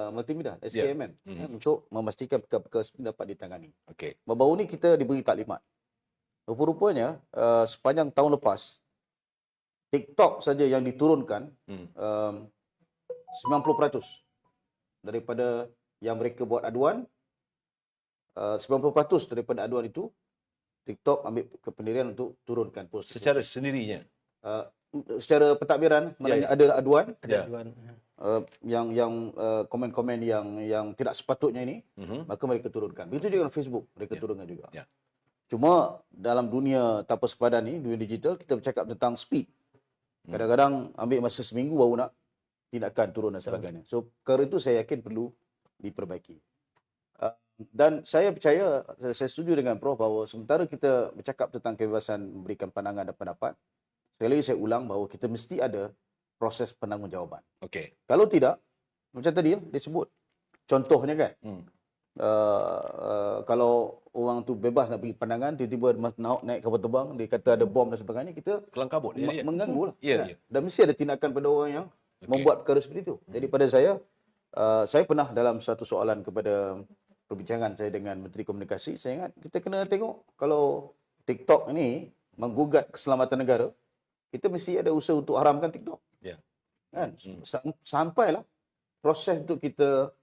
Multimedia, SKMM, untuk memastikan perkara-perkara seperti dapat ditangani. Okey. Baru-baru ni kita diberi taklimat. Rupa-rupanya sepanjang tahun lepas, TikTok saja yang diturunkan 90% daripada yang mereka buat aduan, 90% daripada aduan itu TikTok ambil kependirian untuk turunkan post Secara sendirinya. secara pentadbiran, maknanya ada aduan Ya. yang komen-komen yang tidak sepatutnya ini, maka mereka turunkan. Begitu juga dengan Facebook, mereka turunkan juga. Ya. Cuma dalam dunia tanpa sepadan ni, dunia digital, kita bercakap tentang speed. Kadang-kadang ambil masa seminggu baru nak tindakan turun dan sebagainya. So perkara itu saya yakin perlu diperbaiki. Dan saya percaya, saya setuju dengan Prof bahawa sementara kita bercakap tentang kebebasan memberikan pandangan dan pendapat, sekali lagi saya ulang bahawa kita mesti ada proses penanggungjawabban. Okey. Kalau tidak, macam tadi dia sebut, contohnya kan, kalau orang tu bebas nak bagi pandangan, tiba-tiba naik kapal terbang, dia kata ada bom dan sebagainya, kita Kelang kabut dia. mengganggu lah. Ya, ya. Dan mesti ada tindakan pada orang yang membuat perkara seperti itu. Jadi pada saya pernah dalam satu soalan kepada perbincangan saya dengan Menteri Komunikasi, saya ingat kita kena tengok kalau TikTok ini menggugat keselamatan negara, kita mesti ada usaha untuk haramkan TikTok. Ya. Kan? Sampailah proses untuk kita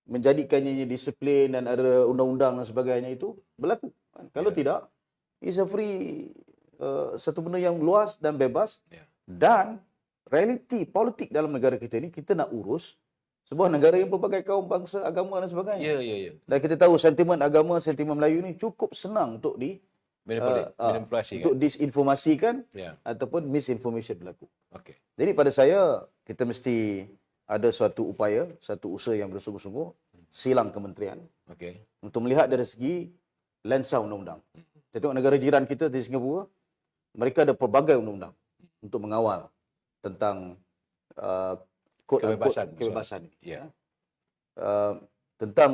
menjadikannya disiplin dan ada undang-undang dan sebagainya itu berlaku. Kan? Kalau tidak, it's a free satu benda yang luas dan bebas. Dan realiti politik dalam negara kita ini, kita nak urus sebuah negara yang berbagai kaum, bangsa, agama dan sebagainya. Ya. Dan kita tahu sentimen agama, sentimen Melayu ni cukup senang untuk manipulasi untuk disinformasikan ataupun misinformation berlaku. Okey. Jadi pada saya, kita mesti ada suatu upaya, satu usaha yang bersungguh-sungguh, silang kementerian, untuk melihat dari segi lensa undang-undang. Kita tengok negara jiran kita di Singapura, mereka ada pelbagai undang-undang untuk mengawal tentang kebebasan ini. Tentang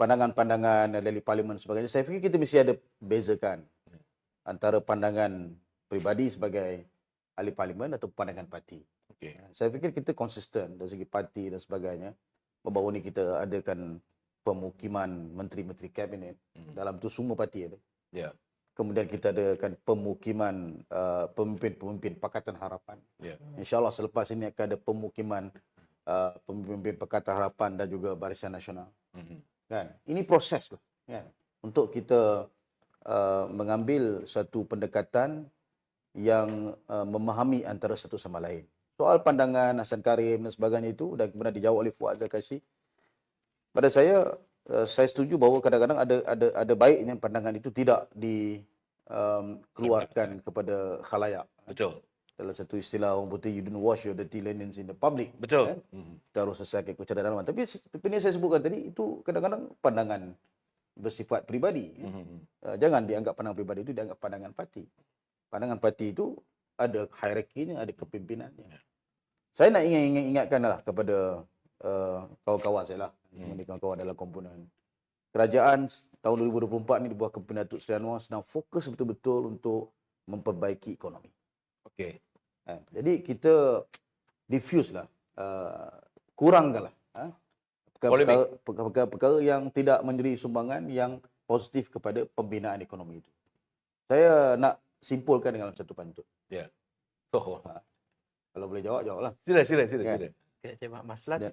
pandangan-pandangan dari parlimen sebagainya, saya fikir kita mesti ada bezakan antara pandangan peribadi sebagai ahli parlimen atau pandangan parti. Saya fikir kita konsisten dari segi parti dan sebagainya. Baru-baru ni kita adakan pemukiman menteri-menteri kabinet, dalam tu semua parti ada. Kemudian kita adakan pemukiman pemimpin-pemimpin Pakatan Harapan. InsyaAllah selepas ini akan ada pemukiman pemimpin Pakatan Harapan dan juga Barisan Nasional. Kan? Ini proses lah, kan? Untuk kita mengambil satu pendekatan yang memahami antara satu sama lain. Soal pandangan Hasan Karim dan sebagainya itu, dan kemudian dijawab oleh Fuad Zakasy, pada saya setuju bahawa kadang-kadang ada baiknya pandangan itu tidak dikeluarkan kepada khalayak. Betul. Dalam satu istilah orang putih, you don't wash your dirty linens in the public. Betul. Kan? Kita harus selesaikan kecuali dalam. Tapi ini saya sebutkan tadi, itu kadang-kadang pandangan bersifat peribadi. Jangan dianggap pandangan peribadi itu dianggap pandangan parti. Pandangan parti itu ada hierarkinya, ada kepimpinannya. Saya nak ingatkanlah kepada kawan-kawan saya lah, kawan-kawan dalam komponen. Kerajaan tahun 2024 ni di bawah kepimpinan Datuk Seri Anwar sedang fokus betul-betul untuk memperbaiki ekonomi. Okey. Jadi kita diffuse lah, kurangkanlah perkara-perkara yang tidak menjadi sumbangan yang positif kepada pembinaan ekonomi itu. Saya nak simpulkan dengan satu pantun. Ya. Kalau boleh jawablah. Sila. Encik Mas Lan. Dan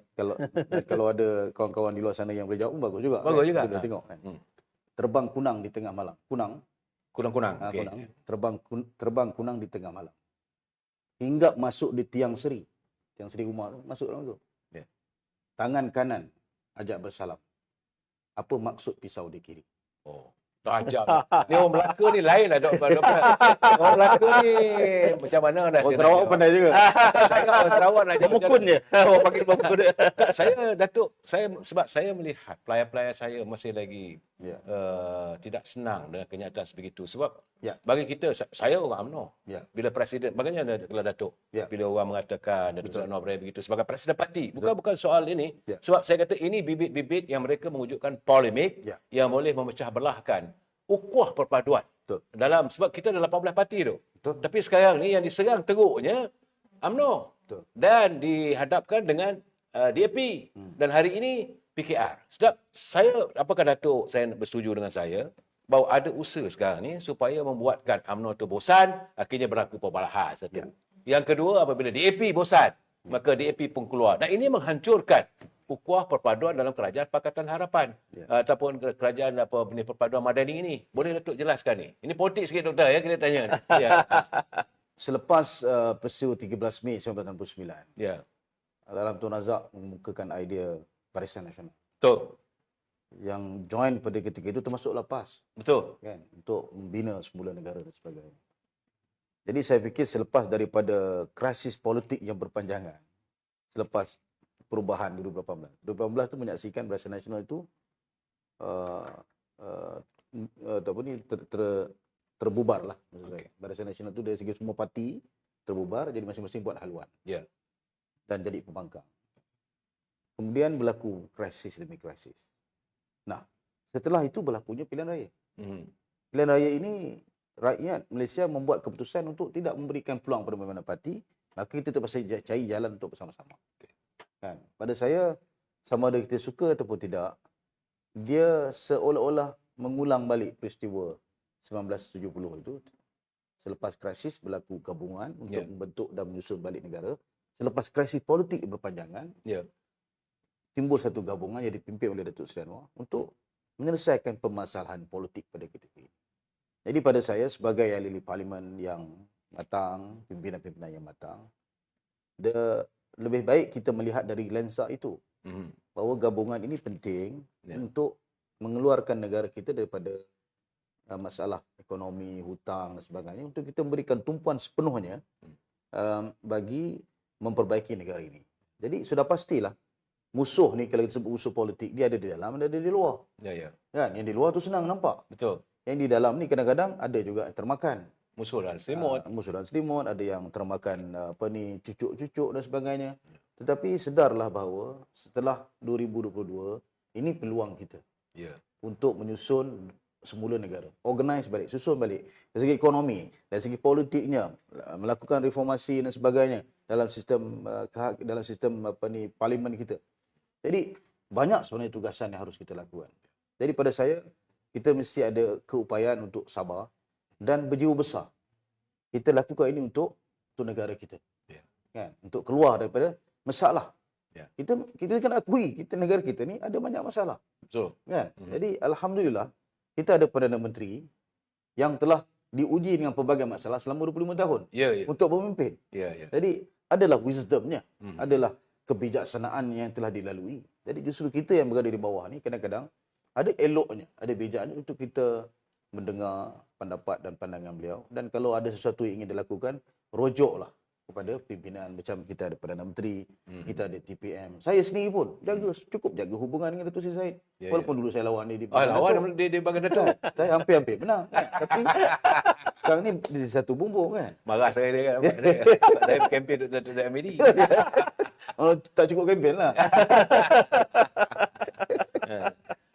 kalau ada kawan-kawan di luar sana yang boleh jawab pun bagus juga. Bagus juga. Kita tengok kan. Terbang kunang di tengah malam. Kunang. Okey. Kunang. Terbang kunang di tengah malam. Hinggap masuk di tiang seri. Tiang seri rumah tu, masuk dalam tu. Ya. Tangan kanan ajak bersalam. Apa maksud pisau di kiri? Oh. Tajam. Ni orang Melaka ni lain lah Dok. Orang Melaka ni macam mana dah Orang Sarawak pandai juga. Saya orang Sarawak nak jadi Pemukun dia. Orang panggil pemukun dia. saya Datuk, sebab saya melihat pelayan-pelayan saya masih lagi tidak senang dengan kenyataan sebegitu. Sebab bagi kita, saya orang UMNO. Bila Presiden, bagaimana kalau Datuk? Bila orang mengatakan Datuk Seri Anwar Ibrahim begitu sebagai Presiden Parti. Bukan soal ini. Sebab saya kata ini bibit-bibit yang mereka mewujudkan polemik yang boleh memecah belahkan ukhuwah perpaduan. Sebab kita ada 18 parti tu. Tapi sekarang ni yang diserang teruknya UMNO. Dan dihadapkan dengan DAP. Dan hari ini PKR. Sebab saya, apakah Datuk saya bersetuju dengan saya bahawa ada usaha sekarang ni supaya membuatkan UMNO tu bosan, akhirnya berlaku perbalahan. Satu. Yang kedua, apabila DAP bosan, maka DAP pun keluar. Dan ini menghancurkan ukhuwah perpaduan dalam Kerajaan Pakatan Harapan ataupun kerajaan perpaduan madani ini. Boleh Datuk jelaskan ni? Ini politik sikit Doktor kita tanya ni. Selepas peristiwa 13 Mei 1969, dalam Tun Razak mengemukakan idea Barisan Nasional. Betul. Yang join pada ketika itu termasuklah PAS. Betul. Kan, untuk membina semula negara dan sebagainya. Jadi saya fikir selepas daripada krisis politik yang berpanjangan, selepas perubahan 2018 itu menyaksikan Barisan Nasional itu terbubar lah. Barisan Nasional itu dari segi semua parti terbubar, jadi masing-masing buat haluan. Dan jadi pembangkang. Kemudian berlaku krisis demi krisis. Nah, setelah itu berlakunya pilihan raya. Pilihan raya ini rakyat Malaysia membuat keputusan untuk tidak memberikan peluang pada mana-mana parti, maka kita terpaksa cari jalan untuk bersama-sama. Kan? Pada saya, sama ada kita suka ataupun tidak, dia seolah-olah mengulang balik peristiwa 1970 itu. Selepas krisis berlaku gabungan untuk membentuk dan menyusun balik negara. Selepas krisis politik berpanjangan, timbul satu gabungan yang dipimpin oleh Datuk Seri Anwar untuk menyelesaikan permasalahan politik pada ketika ini. Jadi pada saya sebagai ahli parlimen yang matang, pimpinan-pimpinan yang matang, lebih baik kita melihat dari lensa itu. Bahawa gabungan ini penting untuk mengeluarkan negara kita daripada masalah ekonomi, hutang dan sebagainya, untuk kita memberikan tumpuan sepenuhnya bagi memperbaiki negara ini. Jadi sudah pastilah musuh ni, kalau kita sebut musuh politik, dia ada di dalam, ada di luar. Kan? Yang di luar tu senang nampak. Betul. Yang di dalam ni kadang-kadang ada juga yang termakan. Musuh dan selimut. Musuh dan selimut, ada yang termakan cucuk-cucuk dan sebagainya. Tetapi sedarlah bahawa setelah 2022, ini peluang kita untuk menyusun semula negara. Organize balik, susun balik. Dari segi ekonomi, dari segi politiknya, melakukan reformasi dan sebagainya dalam sistem parlimen kita. Jadi banyak sebenarnya tugasan yang harus kita lakukan. Jadi pada saya, kita mesti ada keupayaan untuk sabar dan berjiwa besar. Kita lakukan ini untuk negara kita. Kan? Untuk keluar daripada masalah. Kita kan akui, negara kita ni ada banyak masalah. Betul. Kan? Jadi alhamdulillah, kita ada Perdana Menteri yang telah diuji dengan pelbagai masalah selama 25 tahun untuk memimpin. Jadi adalah wisdomnya, adalah kebijaksanaan yang telah dilalui. Jadi justru kita yang berada di bawah ni kadang-kadang ada eloknya, ada bijaknya untuk kita mendengar pendapat dan pandangan beliau. Dan kalau ada sesuatu yang ingin dilakukan, rojoklah kepada pimpinan. Macam kita ada Perdana Menteri, kita ada TPM. Saya sendiri pun cukup jaga hubungan dengan Datuk Seri Zahid. Walaupun dulu saya lawan dia di lawan di Bagan Datuk. Saya hampir-hampir menang. Tapi sekarang ni di satu bumbung kan. Marah saya dia kan. Saya kempen Datuk MD. Oh, tak cukup kempen lah.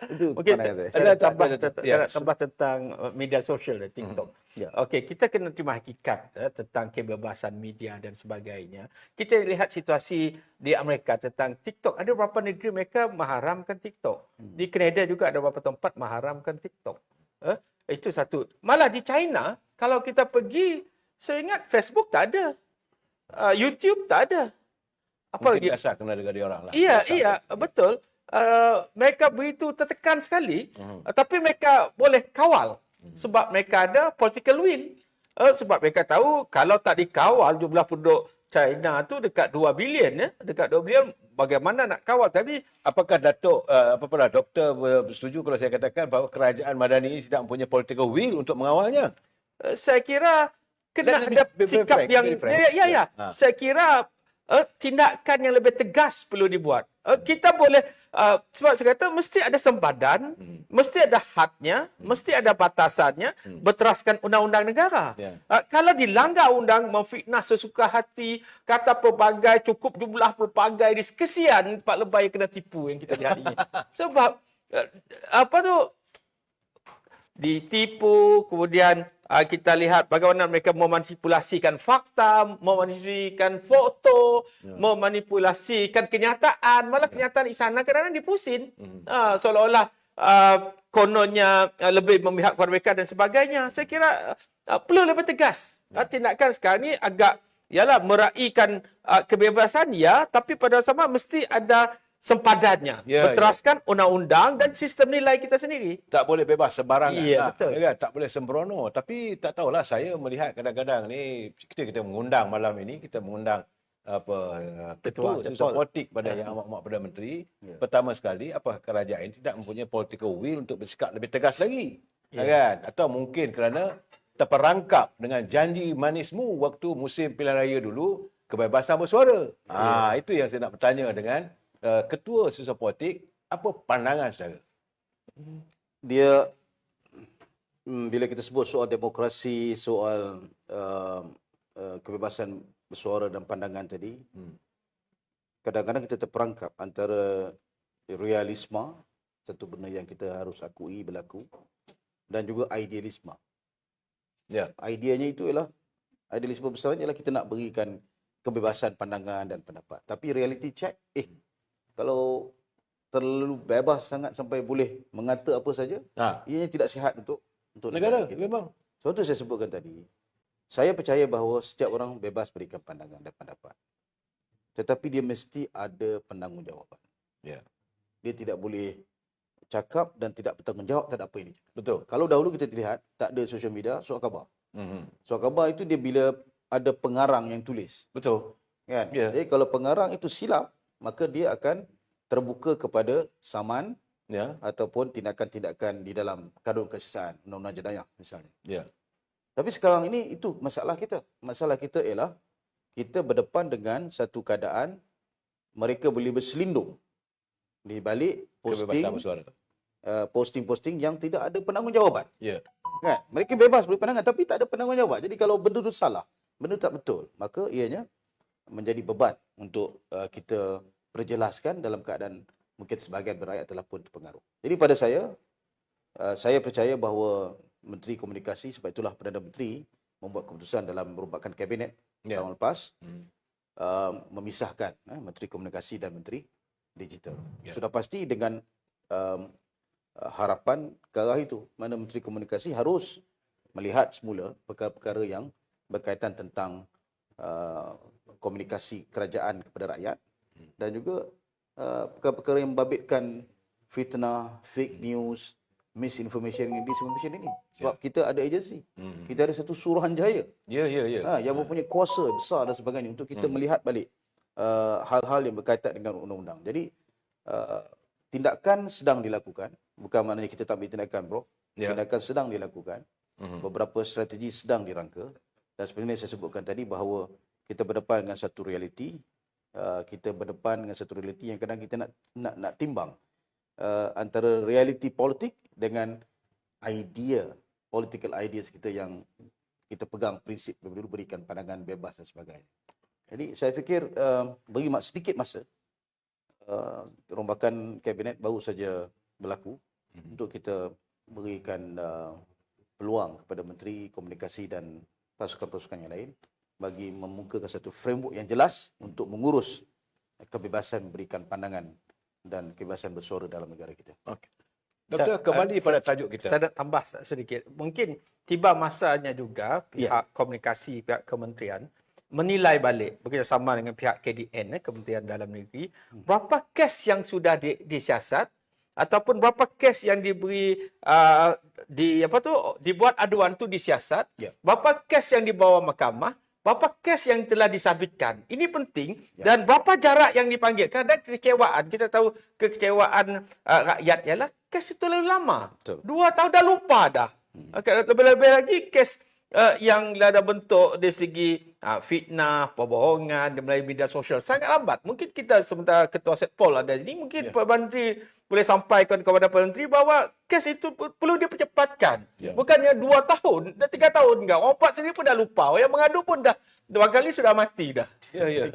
Itu Okey, pandangan saya. saya nak tambah, Ya. saya nak tambah tentang media sosial dan TikTok. Ya. Okey, kita kena terima hakikat tentang kebebasan media dan sebagainya. Kita lihat situasi di Amerika tentang TikTok. Ada beberapa negeri mereka mengharamkan TikTok. Di Canada juga ada beberapa tempat mengharamkan TikTok. Itu satu. Malah di China, kalau kita pergi, saya ingat Facebook tak ada. YouTube tak ada. Apa Mungkin lagi? biasa kena dengan dia orang lah. Iya, Biasa. iya, betul. Mereka begitu tertekan sekali, tapi mereka boleh kawal sebab mereka ada political will. Sebab mereka tahu kalau tak dikawal jumlah penduduk China tu dekat 2 bilion ya, dekat 2 bilion bagaimana nak kawal? Tapi Apakah Datuk doktor bersetuju kalau saya katakan bahawa kerajaan Madani ini tidak mempunyai political will untuk mengawalnya? saya kira kena Let me ada be very sikap frank, yang very frank. ya. Ha. Saya kira tindakan yang lebih tegas perlu dibuat. Kita boleh sebab saya kata mesti ada sempadan, mesti ada hadnya, mesti ada batasannya berteraskan undang-undang negara. Ya. Kalau dilanggar undang, memfitnah sesuka hati, kata pelbagai, cukup jumlah pelbagai, kesian Pak Lebay kena tipu yang kita lihat ini. Sebab apa tu ditipu, kemudian kita lihat bagaimana mereka memanipulasikan fakta, memanipulasikan foto, memanipulasikan kenyataan, malah kenyataan di sana kadang-kadang dipusin. Seolah-olah kononnya lebih memihak kepada mereka dan sebagainya. Saya kira perlu lebih tegas. Tindakan sekarang ni agak meraihkan kebebasan ya, tapi pada sama mesti ada sempadannya, berteraskan undang-undang dan sistem nilai kita sendiri. Tak boleh bebas sembarangan Ya, lah. betul. Ya kan? Tak boleh sembrono. Tapi tak tahulah, saya melihat kadang-kadang ni kita mengundang malam ini, kita mengundang ketua Ketua politik pada Yang Amat-Amat Perdana Menteri. Pertama sekali, apakah kerajaan ini tidak mempunyai political will untuk bersikap lebih tegas lagi? Kan? Atau mungkin kerana terperangkap dengan janji manismu waktu musim pilihan raya dulu, kebebasan bersuara. Itu yang saya nak bertanya dengan ketua susah politik, apa pandangan saudara? Dia bila kita sebut soal demokrasi, soal kebebasan bersuara dan pandangan tadi, kadang-kadang kita terperangkap antara realisme, satu benda yang kita harus akui berlaku, dan juga idealisme. Ya. Ideanya itu ialah, idealisme besarnya ialah kita nak berikan kebebasan pandangan dan pendapat. Tapi reality check, kalau terlalu bebas sangat sampai boleh mengata apa saja, ianya tidak sihat untuk Negara kita. memang. Sebab itu saya sebutkan tadi, saya percaya bahawa setiap orang bebas berikan pandangan dan pendapat. Tetapi dia mesti ada penanggungjawab. Ya. Dia tidak boleh cakap dan tidak bertanggungjawab terhadap apa yang dia cakap. Betul. Kalau dahulu kita lihat, tak ada social media, surat khabar. Surat khabar itu dia bila ada pengarang yang tulis. Betul. Kan? Ya. Jadi kalau pengarang itu silap, maka dia akan terbuka kepada saman ataupun tindakan-tindakan di dalam kadun kesesaan, undang-undang jenayah misalnya. Ya. Tapi sekarang ini itu masalah kita. Masalah kita ialah kita berdepan dengan satu keadaan mereka boleh berselindung di balik Kebebasan bersuara. posting-posting yang tidak ada penanggungjawab. Ya. Kan? Mereka bebas beri pandangan tapi tak ada penanggungjawab. Jadi kalau benda itu salah, benda tak betul, maka ianya menjadi beban untuk kita perjelaskan dalam keadaan mungkin sebahagian berakyat telah pun terpengaruh. Jadi pada saya percaya bahawa Menteri Komunikasi, sebab itulah Perdana Menteri membuat keputusan dalam merombakan kabinet tahun lepas, memisahkan Menteri Komunikasi dan Menteri Digital. Sudah pasti dengan harapan ke arah itu, mana Menteri Komunikasi harus melihat semula perkara-perkara yang berkaitan tentang komunikasi kerajaan kepada rakyat dan juga perkara-perkara yang membabitkan fitnah, fake news, misinformation dan disinformation ini. Sebab kita ada agensi. Kita ada satu Suruhanjaya. Yang mempunyai kuasa besar dan sebagainya untuk kita melihat balik hal-hal yang berkaitan dengan undang-undang. Jadi tindakan sedang dilakukan, bukan maknanya kita tak ambil tindakan, bro. Tindakan sedang dilakukan. Beberapa strategi sedang dirangka. Dan sebenarnya saya sebutkan tadi bahawa kita berdepan dengan satu realiti, kita berdepan dengan satu realiti yang kadang kita nak timbang antara realiti politik dengan idea, political ideas kita yang kita pegang prinsip dulu berikan pandangan bebas dan sebagainya. Jadi saya fikir beri sedikit masa, rombakan kabinet baru saja berlaku. untuk kita berikan peluang kepada Menteri Komunikasi dan pasukan-pasukan yang lain bagi memukakan satu framework yang jelas untuk mengurus kebebasan memberikan pandangan dan kebebasan bersuara dalam negara kita. Okey. Doktor, kembali pada tajuk kita. Saya nak tambah sedikit. Mungkin tiba masanya juga pihak komunikasi, pihak kementerian menilai balik bekerjasama dengan pihak KDN, Kementerian Dalam Negeri, berapa kes yang sudah disiasat ataupun berapa kes yang diberi dibuat aduan tu disiasat, berapa kes yang dibawa mahkamah, berapa kes yang telah disabitkan. Ini penting dan berapa jarak yang dipanggil. Kadang kekecewaan, kita tahu kekecewaan rakyat ialah kes itu terlalu lama. Betul. 2 tahun dah lupa dah. Lebih-lebih lagi kes yang ada bentuk dari segi fitnah, perbohongan di melalui media sosial sangat lambat. Mungkin kita sementara Ketua Setpol ada ini, mungkin Perdana Menteri boleh sampaikan kepada Perdana Menteri bahawa kes itu perlu dipercepatkan. Bukannya 2 tahun, dah 3 tahun enggak. Orang buat sendiri pun dah lupa. Yang mengadu pun dah 2 kali sudah mati dah. Ya.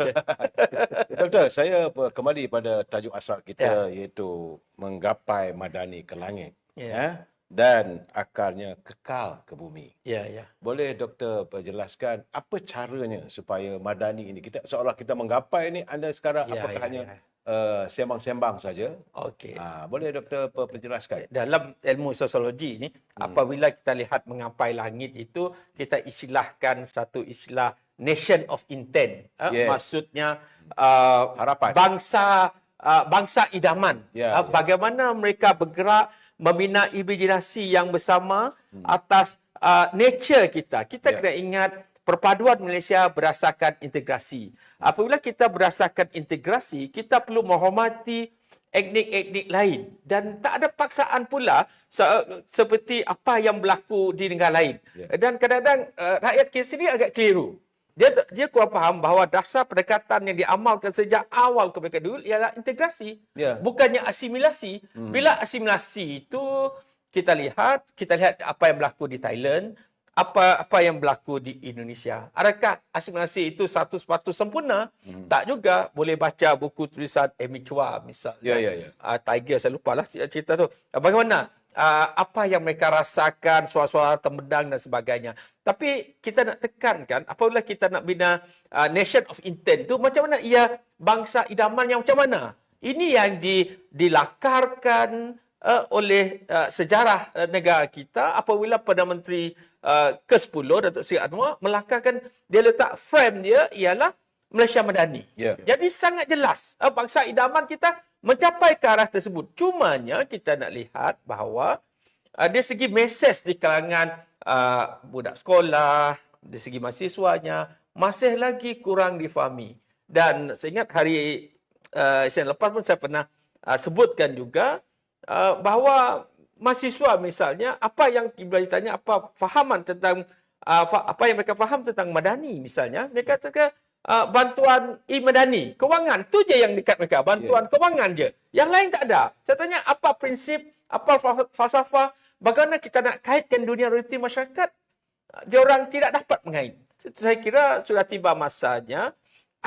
Doktor, saya kembali pada tajuk asal kita iaitu menggapai madani ke langit. Dan akarnya kekal ke bumi. Ya. Boleh doktor perjelaskan apa caranya supaya madani ini seolah kita menggapai ini, anda sekarang apakah hanya sembang-sembang saja? Okey. Boleh doktor perjelaskan? Dalam ilmu sosiologi ini, apabila kita lihat menggapai langit itu, kita istilahkan satu istilah nation of intent. Maksudnya harapan. Bangsa idaman. Bagaimana mereka bergerak membina imajinasi yang bersama atas nature kita. Kita kena ingat perpaduan Malaysia berdasarkan integrasi. Apabila kita berdasarkan integrasi, kita perlu menghormati etnik-etnik lain dan tak ada paksaan pula seperti apa yang berlaku di negara lain. Dan kadang-kadang rakyat kita sendiri agak keliru. Dia kurang faham bahawa dasar pendekatan yang diamalkan sejak awal kemerdekaan dulu ialah integrasi, bukannya asimilasi. Bila asimilasi itu kita lihat apa yang berlaku di Thailand, apa yang berlaku di Indonesia. Adakah asimilasi itu 100% sempurna? Tak juga. Boleh baca buku tulisan Amy Chua misalnya. Tiger, saya lupa lah cerita tu. Bagaimana apa yang mereka rasakan, suara-suara temedang dan sebagainya. Tapi kita nak tekankan, apabila kita nak bina nation of intent tu, macam mana ia bangsa idaman yang macam mana? Ini yang dilakarkan oleh sejarah negara kita apabila Perdana Menteri ke-10 Datuk Seri Anwar melakarkan, dia letak frame dia ialah Malaysia Madani. Jadi sangat jelas bangsa idaman kita mencapai ke arah tersebut. Cumanya kita nak lihat bahawa dari segi mesej di kalangan budak sekolah, dari segi mahasiswanya masih lagi kurang difahami. Dan saya ingat hari yang lepas pun saya pernah sebutkan juga bahawa mahasiswa misalnya apa yang ditanya apa fahaman tentang apa yang mereka faham tentang Madani misalnya, mereka kata bantuan e-Madani, kewangan, tu je yang dekat mereka, bantuan kewangan je. Yang lain tak ada. Saya tanya apa prinsip, apa falsafah, bagaimana kita nak kaitkan dunia realiti masyarakat, diorang tidak dapat mengait. Saya kira sudah tiba masanya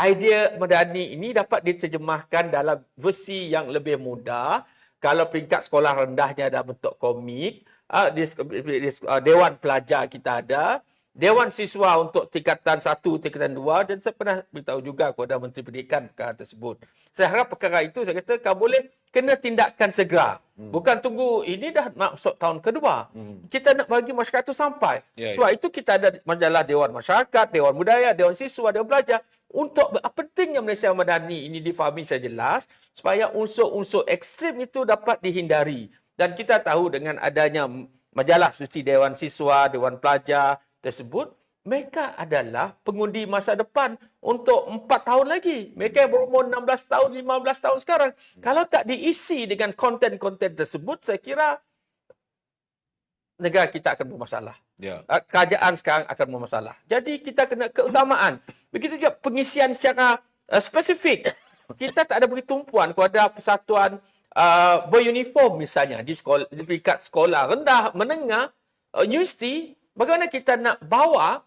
idea Madani ini dapat diterjemahkan dalam versi yang lebih mudah. Kalau peringkat sekolah rendahnya ada bentuk komik, Dewan Pelajar kita ada, Dewan Siswa untuk tingkatan 1, tingkatan 2, dan saya pernah beritahu juga kepada Menteri Pendidikan perkara tersebut. Saya harap perkara itu, saya kata, kalau boleh, kena tindakan segera. Bukan tunggu, ini dah masuk tahun kedua. Kita nak bagi masyarakat itu sampai. Sebab itu kita ada majalah Dewan Masyarakat, Dewan Budaya, Dewan Siswa, Dewan Pelajar. Untuk pentingnya Malaysia Madani ini difahami secara jelas, supaya unsur-unsur ekstrim itu dapat dihindari. Dan kita tahu dengan adanya majalah seperti Dewan Siswa, Dewan Pelajar tersebut, mereka adalah pengundi masa depan untuk 4 tahun lagi. Mereka yang berumur 16 tahun, 15 tahun sekarang. Kalau tak diisi dengan konten-konten tersebut, saya kira negara kita akan bermasalah. Kerajaan sekarang akan bermasalah. Jadi kita kena keutamaan. Begitu juga pengisian secara spesifik. Kita tak ada beri tumpuan kepada persatuan beruniform misalnya di peringkat sekolah rendah, menengah, universiti. Bagaimana kita nak bawa,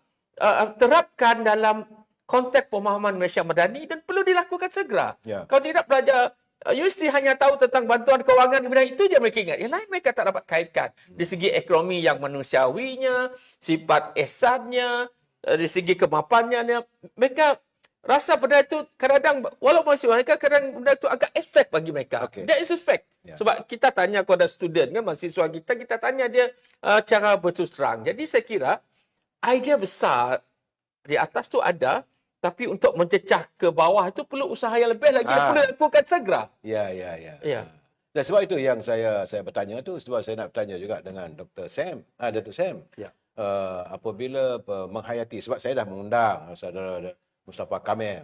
terapkan dalam konteks pemahaman Malaysia Madani dan perlu dilakukan segera. Kalau tidak, pelajar universiti hanya tahu tentang bantuan kewangan di bidang itu je mereka ingat. Yang lain mereka tak dapat kaitkan. Di segi ekonomi yang manusiawinya, sifat ihsannya, dari segi kemapannya, mereka rasa benda itu kadang-kadang, walaupun mereka kadang benda itu agak abstrak bagi mereka. Okay. That is a fact. Yeah. Sebab kita tanya kepada student, kan, mahasiswa kita tanya dia cara berterus terang. Jadi saya kira idea besar di atas tu ada, tapi untuk mencecah ke bawah itu perlu usaha yang lebih lagi yang perlu dilakukan segera. Ya. Dan sebab itu yang saya bertanya tu, sebab saya nak bertanya juga dengan Dr. Sam, Datuk Sam. Ya. Apabila menghayati, sebab saya dah mengundang saudara Mustafa Kamil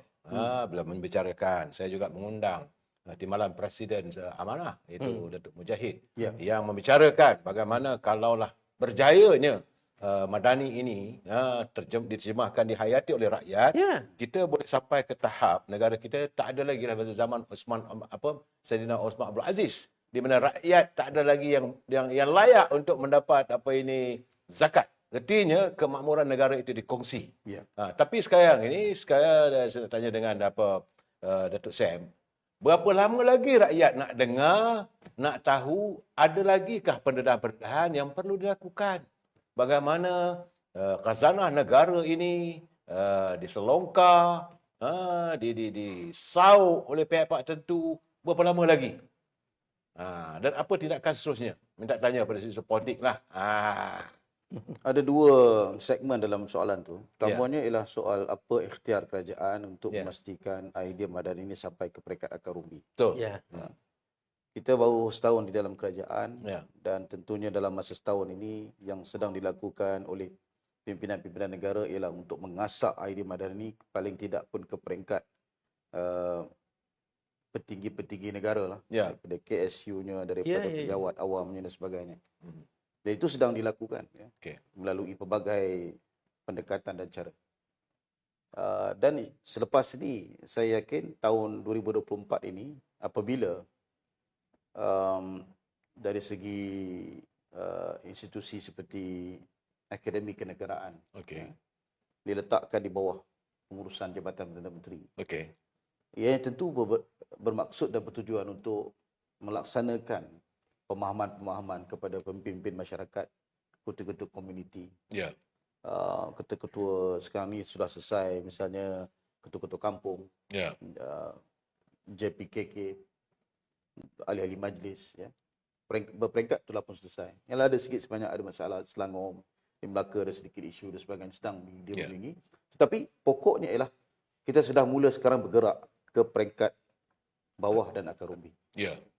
bila membicarakan, saya juga mengundang Timbalan Presiden Amanah iaitu Datuk Mujahid yang membicarakan bagaimana kalaulah berjayanya Madani ini diterjemahkan, dihayati oleh rakyat, kita boleh sampai ke tahap negara kita tak ada lagi lah pada zaman Saidina Osman Abdul Aziz, di mana rakyat tak ada lagi yang layak untuk mendapat zakat. Artinya kemakmuran negara itu dikongsi. Tapi sekarang saya nak tanya dengan Datuk Sam, berapa lama lagi rakyat nak dengar, nak tahu, ada lagikah pendedahan-pendedahan yang perlu dilakukan? Bagaimana khazanah negara ini diselongkar, disauk oleh pihak-pihak tertentu, berapa lama lagi? Dan apa tindakan seterusnya? Minta tanya pada sisi politik lah. Ada dua segmen dalam soalan tu. Pertamanya ialah soal apa ikhtiar kerajaan untuk memastikan idea Madani ini sampai ke peringkat akar umbi. Betul. Kita baru setahun di dalam kerajaan dan tentunya dalam masa setahun ini yang sedang dilakukan oleh pimpinan-pimpinan negara ialah untuk mengasak idea Madani paling tidak pun ke peringkat petinggi-petinggi negara lah. Daripada KSU-nya, daripada pejabat awamnya dan sebagainya. Dan itu sedang dilakukan melalui pelbagai pendekatan dan cara. Dan selepas ini saya yakin tahun 2024 ini apabila dari segi institusi seperti Akademi Kenegaraan diletakkan di bawah pengurusan Jabatan Perdana Menteri. Ia tentu bermaksud dan bertujuan untuk melaksanakan pemahaman-pemahaman kepada pemimpin masyarakat, ketua-ketua komuniti. Ketua-ketua sekarang ni sudah selesai, misalnya ketua-ketua kampung, JPKK, ahli-ahli majlis, berperingkat telah pun selesai. Yang ada sikit sebanyak ada masalah Selangor, di Melaka ada sedikit isu dan sebagainya sedang dibelingi. Tetapi pokoknya ialah kita sudah mula sekarang bergerak ke peringkat bawah dan akar umbi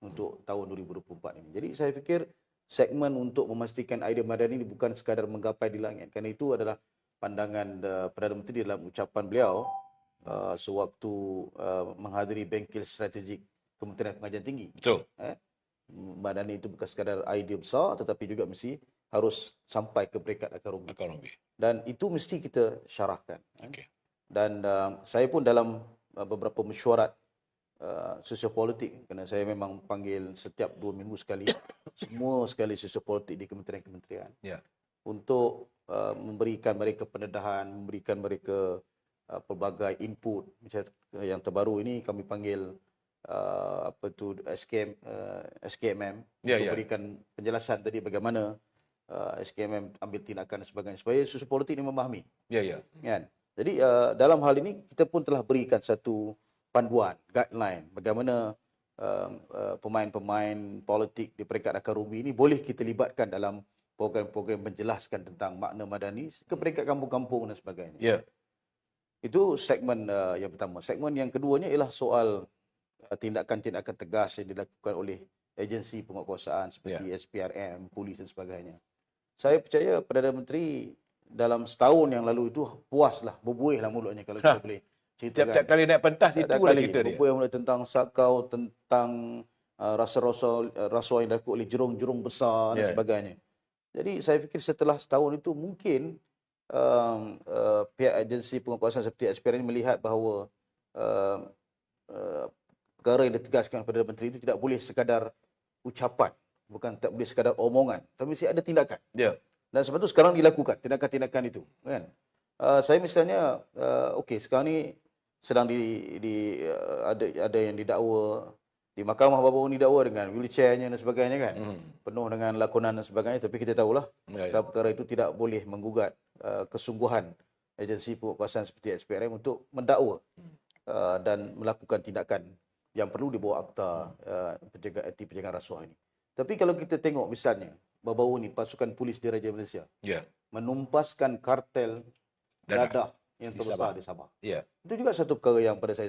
untuk tahun 2024 ini. Jadi saya fikir segmen untuk memastikan idea Madani ini bukan sekadar menggapai di langit. Kerana itu adalah pandangan Perdana Menteri dalam ucapan beliau sewaktu menghadiri bengkel strategik Kementerian Pengajian Tinggi. Betul. Madani itu bukan sekadar idea besar tetapi juga mesti harus sampai ke peringkat akar umbi. Dan itu mesti kita syarahkan. Dan saya pun dalam beberapa mesyuarat sosiopolitik, kerana saya memang panggil setiap 2 minggu sekali semua sekali sosiopolitik di kementerian-kementerian untuk memberikan mereka pendedahan, memberikan mereka pelbagai input. Macam yang terbaru ini kami panggil SKMM untuk berikan penjelasan tadi bagaimana SKMM ambil tindakan dan sebagainya supaya sosiopolitik ini memahami. Kan? Jadi dalam hal ini kita pun telah berikan satu panduan, guideline bagaimana pemain-pemain politik di peringkat akar umbi ini boleh kita libatkan dalam program-program menjelaskan tentang makna Madani ke peringkat kampung-kampung dan sebagainya. Itu segmen yang pertama. Segmen yang keduanya ialah soal tindakan-tindakan tegas yang dilakukan oleh agensi penguatkuasaan seperti SPRM, polis dan sebagainya. Saya percaya Perdana Menteri dalam setahun yang lalu itu puaslah, berbuihlah mulutnya kalau kita boleh ceritakan. Tiap-tiap kali naik pentas itulah cerita dia. Berbuih mulai tentang sakau, tentang rasuah yang dilakukan oleh jurung-jurung besar dan sebagainya. Jadi saya fikir setelah setahun itu mungkin pihak agensi penguatkuasaan seperti SPRM melihat bahawa perkara yang ditegaskan Perdana Menteri itu tidak boleh sekadar ucapan, bukan tak boleh sekadar omongan, tapi mesti ada tindakan. Dan sebab itu sekarang dilakukan tindakan-tindakan itu, kan? Saya misalnya sekarang ni sedang ada yang didakwa Di mahkamah baru-baru ni dakwa dengan wheelchairnya dan sebagainya kan. Penuh dengan lakonan dan sebagainya, tapi kita tahulah perkara itu tidak boleh menggugat kesungguhan agensi penguatkuasaan seperti SPRM untuk mendakwa dan melakukan tindakan yang perlu di bawah akta pencegahan rasuah ini. Tapi kalau kita tengok misalnya baru-baru ni pasukan polis Diraja Malaysia menumpaskan kartel dadah yang terbesar di Sabah. Itu juga satu perkara yang pada saya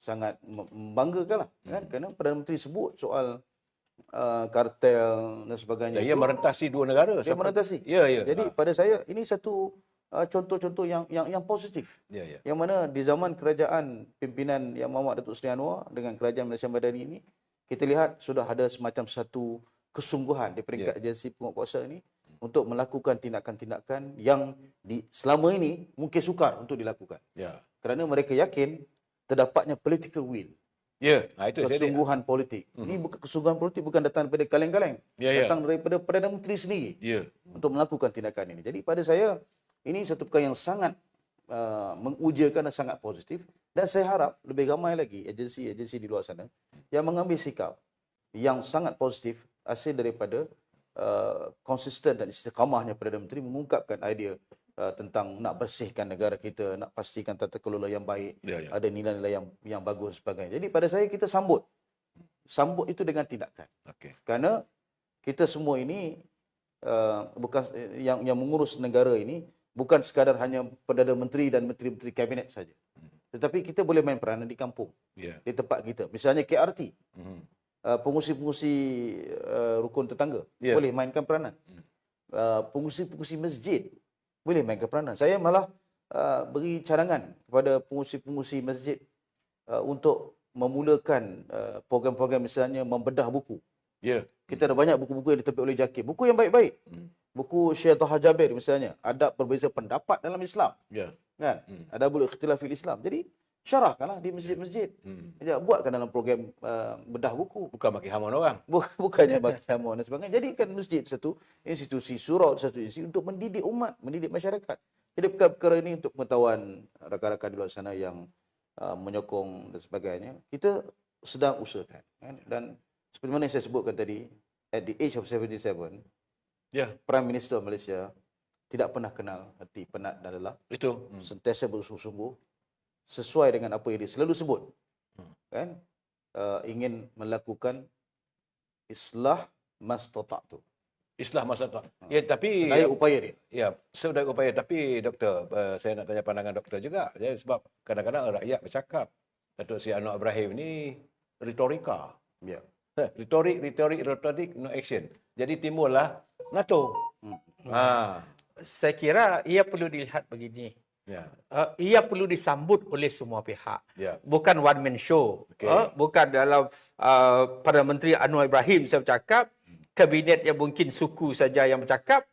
sangat membanggakan lah, kan? Kerana Perdana Menteri sebut soal kartel dan sebagainya. Ia merentasi dua negara. Dia merentasi. Jadi pada saya ini satu contoh-contoh yang positif. Yang mana di zaman kerajaan pimpinan Yang Mohamad Datuk Seri Anwar dengan kerajaan Malaysia Madani ini, kita lihat sudah ada semacam satu kesungguhan di peringkat agensi penguatkuasaan ini untuk melakukan tindakan-tindakan yang selama ini mungkin sukar untuk dilakukan. Kerana mereka yakin terdapatnya political will. Itu kesungguhan politik. Ini kesungguhan politik bukan datang daripada kaleng-kaleng. Datang daripada Perdana Menteri sendiri untuk melakukan tindakan ini. Jadi pada saya, ini satu perkara yang sangat mengujakan dan sangat positif. Dan saya harap lebih ramai lagi agensi-agensi di luar sana yang mengambil sikap yang sangat positif hasil daripada konsisten dan istiqamahnya Perdana Menteri mengungkapkan idea tentang nak bersihkan negara kita, nak pastikan tata kelola yang baik, ada nilai-nilai yang bagus dan sebagainya. Jadi pada saya kita sambut itu dengan tindakan. Kerana kita semua ini bukan yang mengurus negara ini bukan sekadar hanya Perdana Menteri dan menteri-menteri kabinet saja. Tetapi kita boleh main peranan di kampung, di tempat kita. Misalnya KRT, pengurusi-pengurusi rukun tetangga boleh mainkan peranan. Pengurusi-pengurusi masjid boleh mainkan peranan. Saya malah beri cadangan kepada pengurusi-pengurusi masjid untuk memulakan program-program misalnya membedah buku. Kita ada banyak buku-buku yang diterbit oleh JAKIM. Buku yang baik-baik. Buku Syekh Taha Jabir misalnya. Adab berbeza pendapat dalam Islam. Kan? Adabul Ikhtilaf fil Islam. Jadi syarahkanlah di masjid-masjid. Buatkan dalam program bedah buku. Bukan bagi hamun orang. Bukannya bagi hamun dan sebagainya. Jadikan masjid satu institusi surau, satu institusi untuk mendidik umat, mendidik masyarakat. Jadi perkara-perkara ini untuk pengetahuan rakan-rakan di luar sana yang menyokong dan sebagainya, kita sedang usahakan. Kan? Dan seperti mana yang saya sebutkan tadi, at the age of 77, Prime Minister Malaysia tidak pernah kenal hati penat dan lelah. Itu. Sentiasa bersungguh-sungguh sesuai dengan apa yang dia selalu sebut. Kan? Ingin melakukan islah mastata'tu. Islah mastata'tu. Tapi sedaya upaya dia. Sedaya upaya. Tapi doktor, saya nak tanya pandangan doktor juga. Sebab kadang-kadang rakyat bercakap Datuk Seri Anwar Ibrahim ni retorika. Retorik, no action. Jadi timbullah NATO. Saya kira ia perlu dilihat begini. Ia perlu disambut oleh semua pihak. Bukan one man show. Bukan dalam Perdana Menteri Anwar Ibrahim saya bercakap, kabinet yang mungkin suku saja yang bercakap,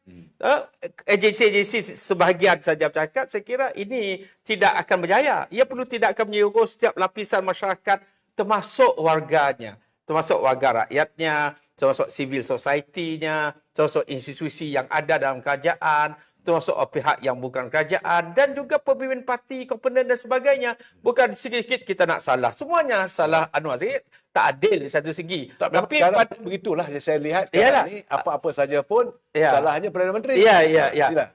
agensi-agensi sebahagian saja bercakap. Saya kira ini tidak akan berjaya. Ia perlu tidak akan menyuruh setiap lapisan masyarakat termasuk warganya, termasuk warga rakyatnya, termasuk civil society-nya, termasuk institusi yang ada dalam kerajaan, termasuk pihak yang bukan kerajaan dan juga pemimpin parti, komponen dan sebagainya. Bukan sedikit kita nak salah. Semuanya salah Anwar. Tak adil di satu segi. Tapi begitulah saya lihat sekarang ni apa-apa saja pun salahnya Perdana Menteri.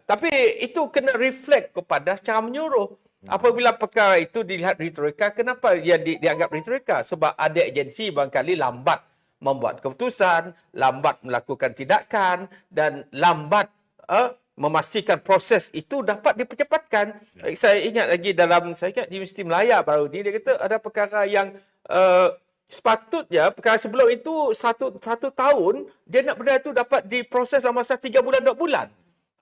Tapi itu kena reflect kepada cara menyuruh. Apabila perkara itu dilihat retorika, kenapa ia dianggap retorika? Sebab ada agensi barangkali lambat membuat keputusan, lambat melakukan tindakan dan lambat memastikan proses itu dapat dipercepatkan. Saya ingat lagi dalam, saya ingat di Universiti Melaya baru ni, dia kata ada perkara yang sepatutnya, perkara sebelum itu satu tahun, dia nak benda itu dapat diproses dalam masa 3 bulan, 2 bulan.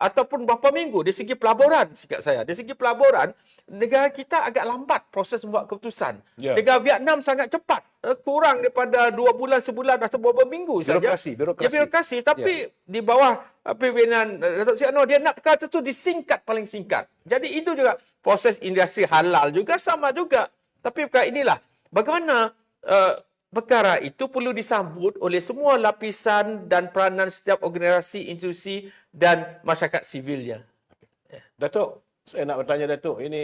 Ataupun berapa minggu. Dari segi pelaburan, sikap saya. Dari segi pelaburan, negara kita agak lambat proses membuat keputusan. Negara Vietnam sangat cepat. Kurang daripada 2 bulan, sebulan atau beberapa minggu saja. Birokrasi. Tapi di bawah pimpinan Datuk Seri Anwar, dia nak perkara itu disingkat, paling singkat. Jadi itu juga proses industri halal juga sama juga. Tapi perkara inilah, bagaimana perkara itu perlu disambut oleh semua lapisan dan peranan setiap organisasi, institusi dan masyarakat sivilnya. Datuk, saya nak bertanya Datuk, ini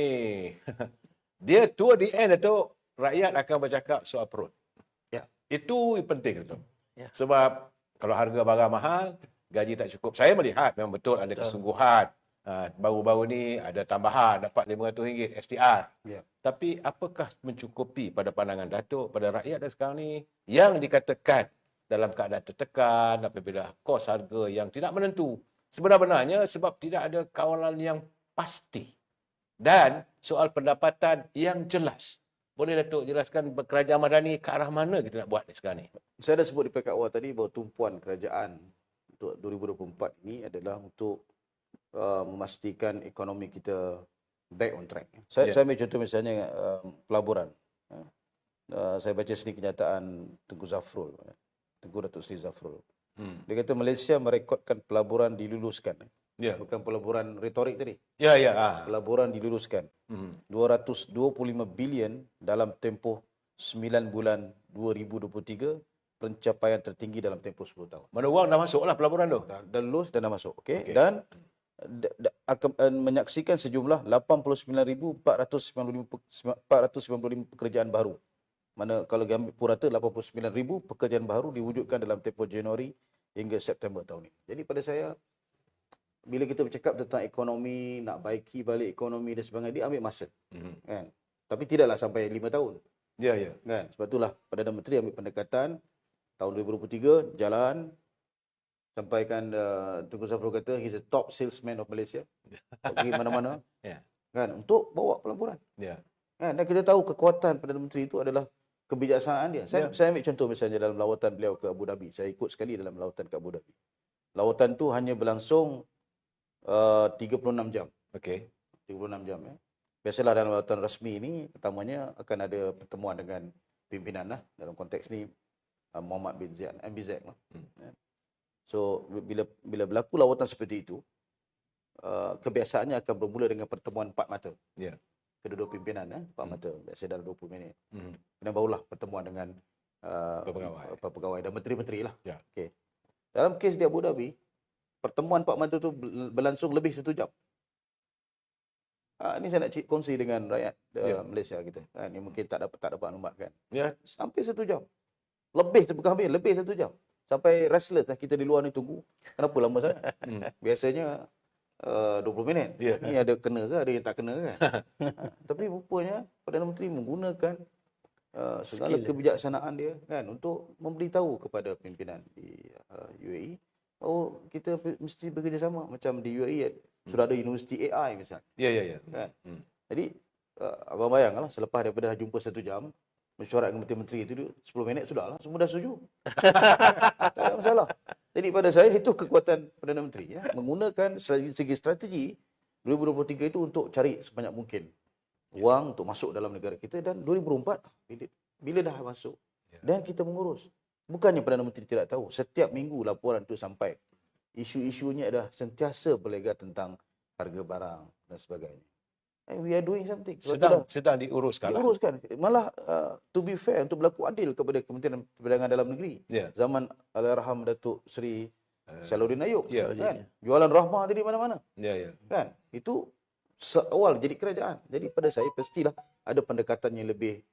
dia toward the end Datuk, rakyat akan bercakap soal perut. Itu penting tu. Ya. Sebab kalau harga barang mahal, gaji tak cukup. Saya melihat memang betul ada kesungguhan. Baru-baru ni ada tambahan dapat RM500 STR. Ya. Tapi apakah mencukupi pada pandangan Datuk, pada rakyat dan sekarang ni yang dikatakan dalam keadaan tertekan apabila kos harga yang tidak menentu? Sebenarnya sebab tidak ada kawalan yang pasti dan soal pendapatan yang jelas. Boleh Datuk jelaskan kerajaan Madani ke arah mana kita nak buat ni sekarang ni? Saya dah sebut di peringkat awal tadi bahawa tumpuan kerajaan untuk 2024 ini adalah untuk memastikan ekonomi kita back on track. Saya ambil contoh misalnya pelaburan. Saya baca sini kenyataan Tengku Zafrul, Tengku Datuk Seri Zafrul. Dia kata Malaysia merekodkan pelaburan diluluskan. Bukan pelaburan retorik tadi. Pelaburan diluluskan. 225 bilion dalam tempoh 9 bulan 2023, pencapaian tertinggi dalam tempoh 10 tahun. Mana wang dah masuk lah pelaburan tu? Dah lulus dan dah masuk. Okay. Dan akan menyaksikan sejumlah 89,495 pekerjaan baru. Mana kalau diambil purata 89,000 pekerjaan baru diwujudkan dalam tempoh Januari hingga September tahun ini. Jadi pada saya, bila kita bercakap tentang ekonomi, nak baiki balik ekonomi dan sebagainya, dia ambil masa. Kan? Tapi tidaklah sampai 5 tahun. Kan? Sebab itulah Perdana Menteri ambil pendekatan tahun 2023 jalan, sampaikan Tengku Zafrul kata he's a top salesman of Malaysia. Pergi mana-mana. Kan, untuk bawa pelaburan. Kan, dan kita tahu kekuatan Perdana Menteri itu adalah kebijaksanaan dia. Saya ambil contoh misalnya dalam lawatan beliau ke Abu Dhabi. Saya ikut sekali dalam lawatan ke Abu Dhabi. Lawatan tu hanya berlangsung 36 jam. 36 jam. Biasalah dalam lawatan rasmi ini, pertamanya akan ada pertemuan dengan pimpinan lah. Dalam konteks ni Muhammad bin Ziyad, MBZ lah. So bila berlaku lawatan seperti itu, kebiasaannya akan bermula dengan pertemuan 4 mata. Kedua-dua pimpinan 4 mata, biasa dalam 20 minit. Dan barulah pertemuan dengan pegawai dan menteri-menteri lah. Okay. Dalam kes di Abu Dhabi, pertemuan 4 mata tu berlangsung lebih 1 jam. Ini saya nak kongsi dengan rakyat Malaysia kita. Ini mungkin tak dapat maklumat kan. Sampai 1 jam. Lebih bukan habis, lebih 1 jam. Sampai restless lah kita di luar ni tunggu. Kenapa lama sangat? Biasanya 20 minit. Ini ada kena ke, ada yang tak kena kan? Tapi rupanya Perdana Menteri menggunakan segala kebijaksanaan dia kan untuk memberitahu kepada pimpinan di UAE bahawa kita mesti bekerjasama. Macam di UAE sudah ada universiti AI misalnya. Kan? Jadi abang bayanglah selepas daripada dah jumpa 1 jam, mesyuarat dengan menteri-menteri itu 10 minit sudahlah, semua dah setuju. Tak ada masalah. Jadi pada saya itu kekuatan Perdana Menteri menggunakan segi strategi 2023 itu untuk cari sebanyak mungkin wang untuk masuk dalam negara kita, dan 2024 bila dah masuk dan kita mengurus. Bukannya Perdana Menteri tidak tahu, setiap minggu laporan itu sampai. Isu-isunya adalah sentiasa berlega tentang harga barang dan sebagainya. And we are doing something. Sedang diuruskan. Malah to be fair, untuk berlaku adil kepada Kementerian Perdagangan Dalam Negeri. Zaman Allahyarham Datuk Seri Salahuddin Ayub. Kan? Jualan rahmah tadi mana-mana. Kan? Itu seawal jadi kerajaan. Jadi pada saya pastilah ada pendekatan yang lebih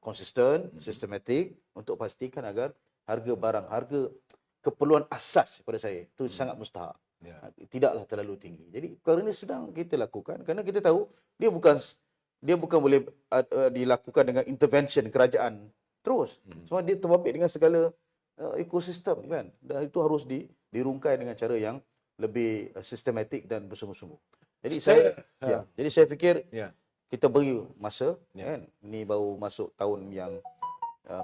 konsisten, sistematik untuk pastikan agar harga barang, harga keperluan asas pada saya itu sangat mustahak. Tidaklah terlalu tinggi. Jadi perkara ini sedang kita lakukan kerana kita tahu dia bukan boleh dilakukan dengan intervention kerajaan terus. Sebab dia terbabit dengan segala ekosistem kan. Dan itu harus dirungkai dengan cara yang lebih sistematik dan bersungguh-sungguh. Jadi saya fikir kita beri masa kan. Ini baru masuk tahun yang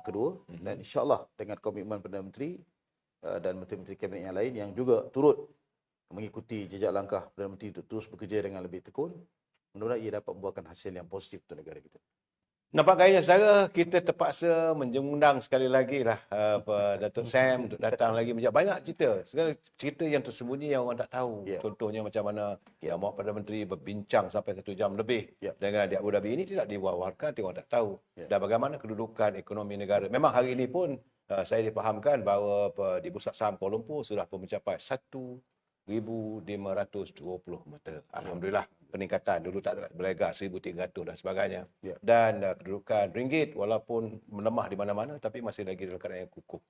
kedua dan insya-Allah dengan komitmen Perdana Menteri dan menteri-menteri kabinet yang lain yang juga turut mengikuti jejak langkah Perdana Menteri untuk terus bekerja dengan lebih tekun, mudah-mudahan ia dapat membuahkan hasil yang positif untuk negara kita. Nampak gaya saudara, kita terpaksa mengundang sekali lagi lah Datuk Sam untuk datang lagi menjawab banyak cerita. Segala cerita yang tersembunyi yang orang tak tahu. Contohnya macam mana yang Perdana Menteri berbincang sampai 1 jam lebih dengan di Abu Dhabi. Ini tidak diwawarkan, orang tak tahu. Dan bagaimana kedudukan ekonomi negara. Memang hari ini pun saya dipahamkan bahawa di Bursa Saham Kuala Lumpur sudah pun mencapai 1 1,520 mata. Alhamdulillah peningkatan, dulu tak ada berlega 1,300 dan sebagainya. Ya. Dan kedudukan ringgit walaupun melemah di mana-mana tapi masih lagi dalam keadaan yang kukuh.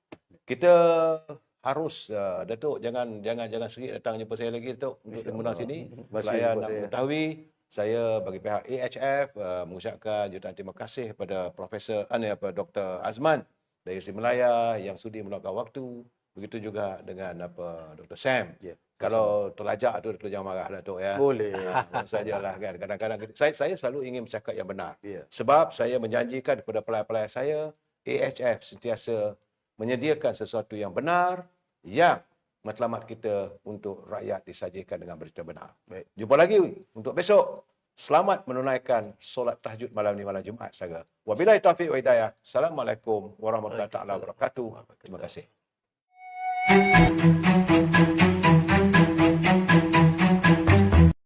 Kita harus Datuk jangan sengit datang jumpa saya lagi Datuk untuk mengundang sini. Saya nak mengetahui, saya bagi pihak AHF mengucapkan jutaan terima kasih kepada Dr. Azman dari Sri Melaya yang sudi meluangkan waktu. Begitu juga dengan Dr. Sam. Ya. Kalau terlajak tu jangan marah Datuk ya. Boleh. Sajalah kan. Kadang-kadang saya selalu ingin bercakap yang benar. Ya. Sebab saya menjanjikan kepada pelayan-pelayan saya, AHF sentiasa menyediakan sesuatu yang benar yang matlamat kita untuk rakyat disajikan dengan berita benar. Baik. Jumpa lagi untuk besok. Selamat menunaikan solat tahajud malam ni, malam Jumaat saja. Wabillahi taufiq wa hidayah. Assalamualaikum warahmatullahi wabarakatuh. Terima kasih.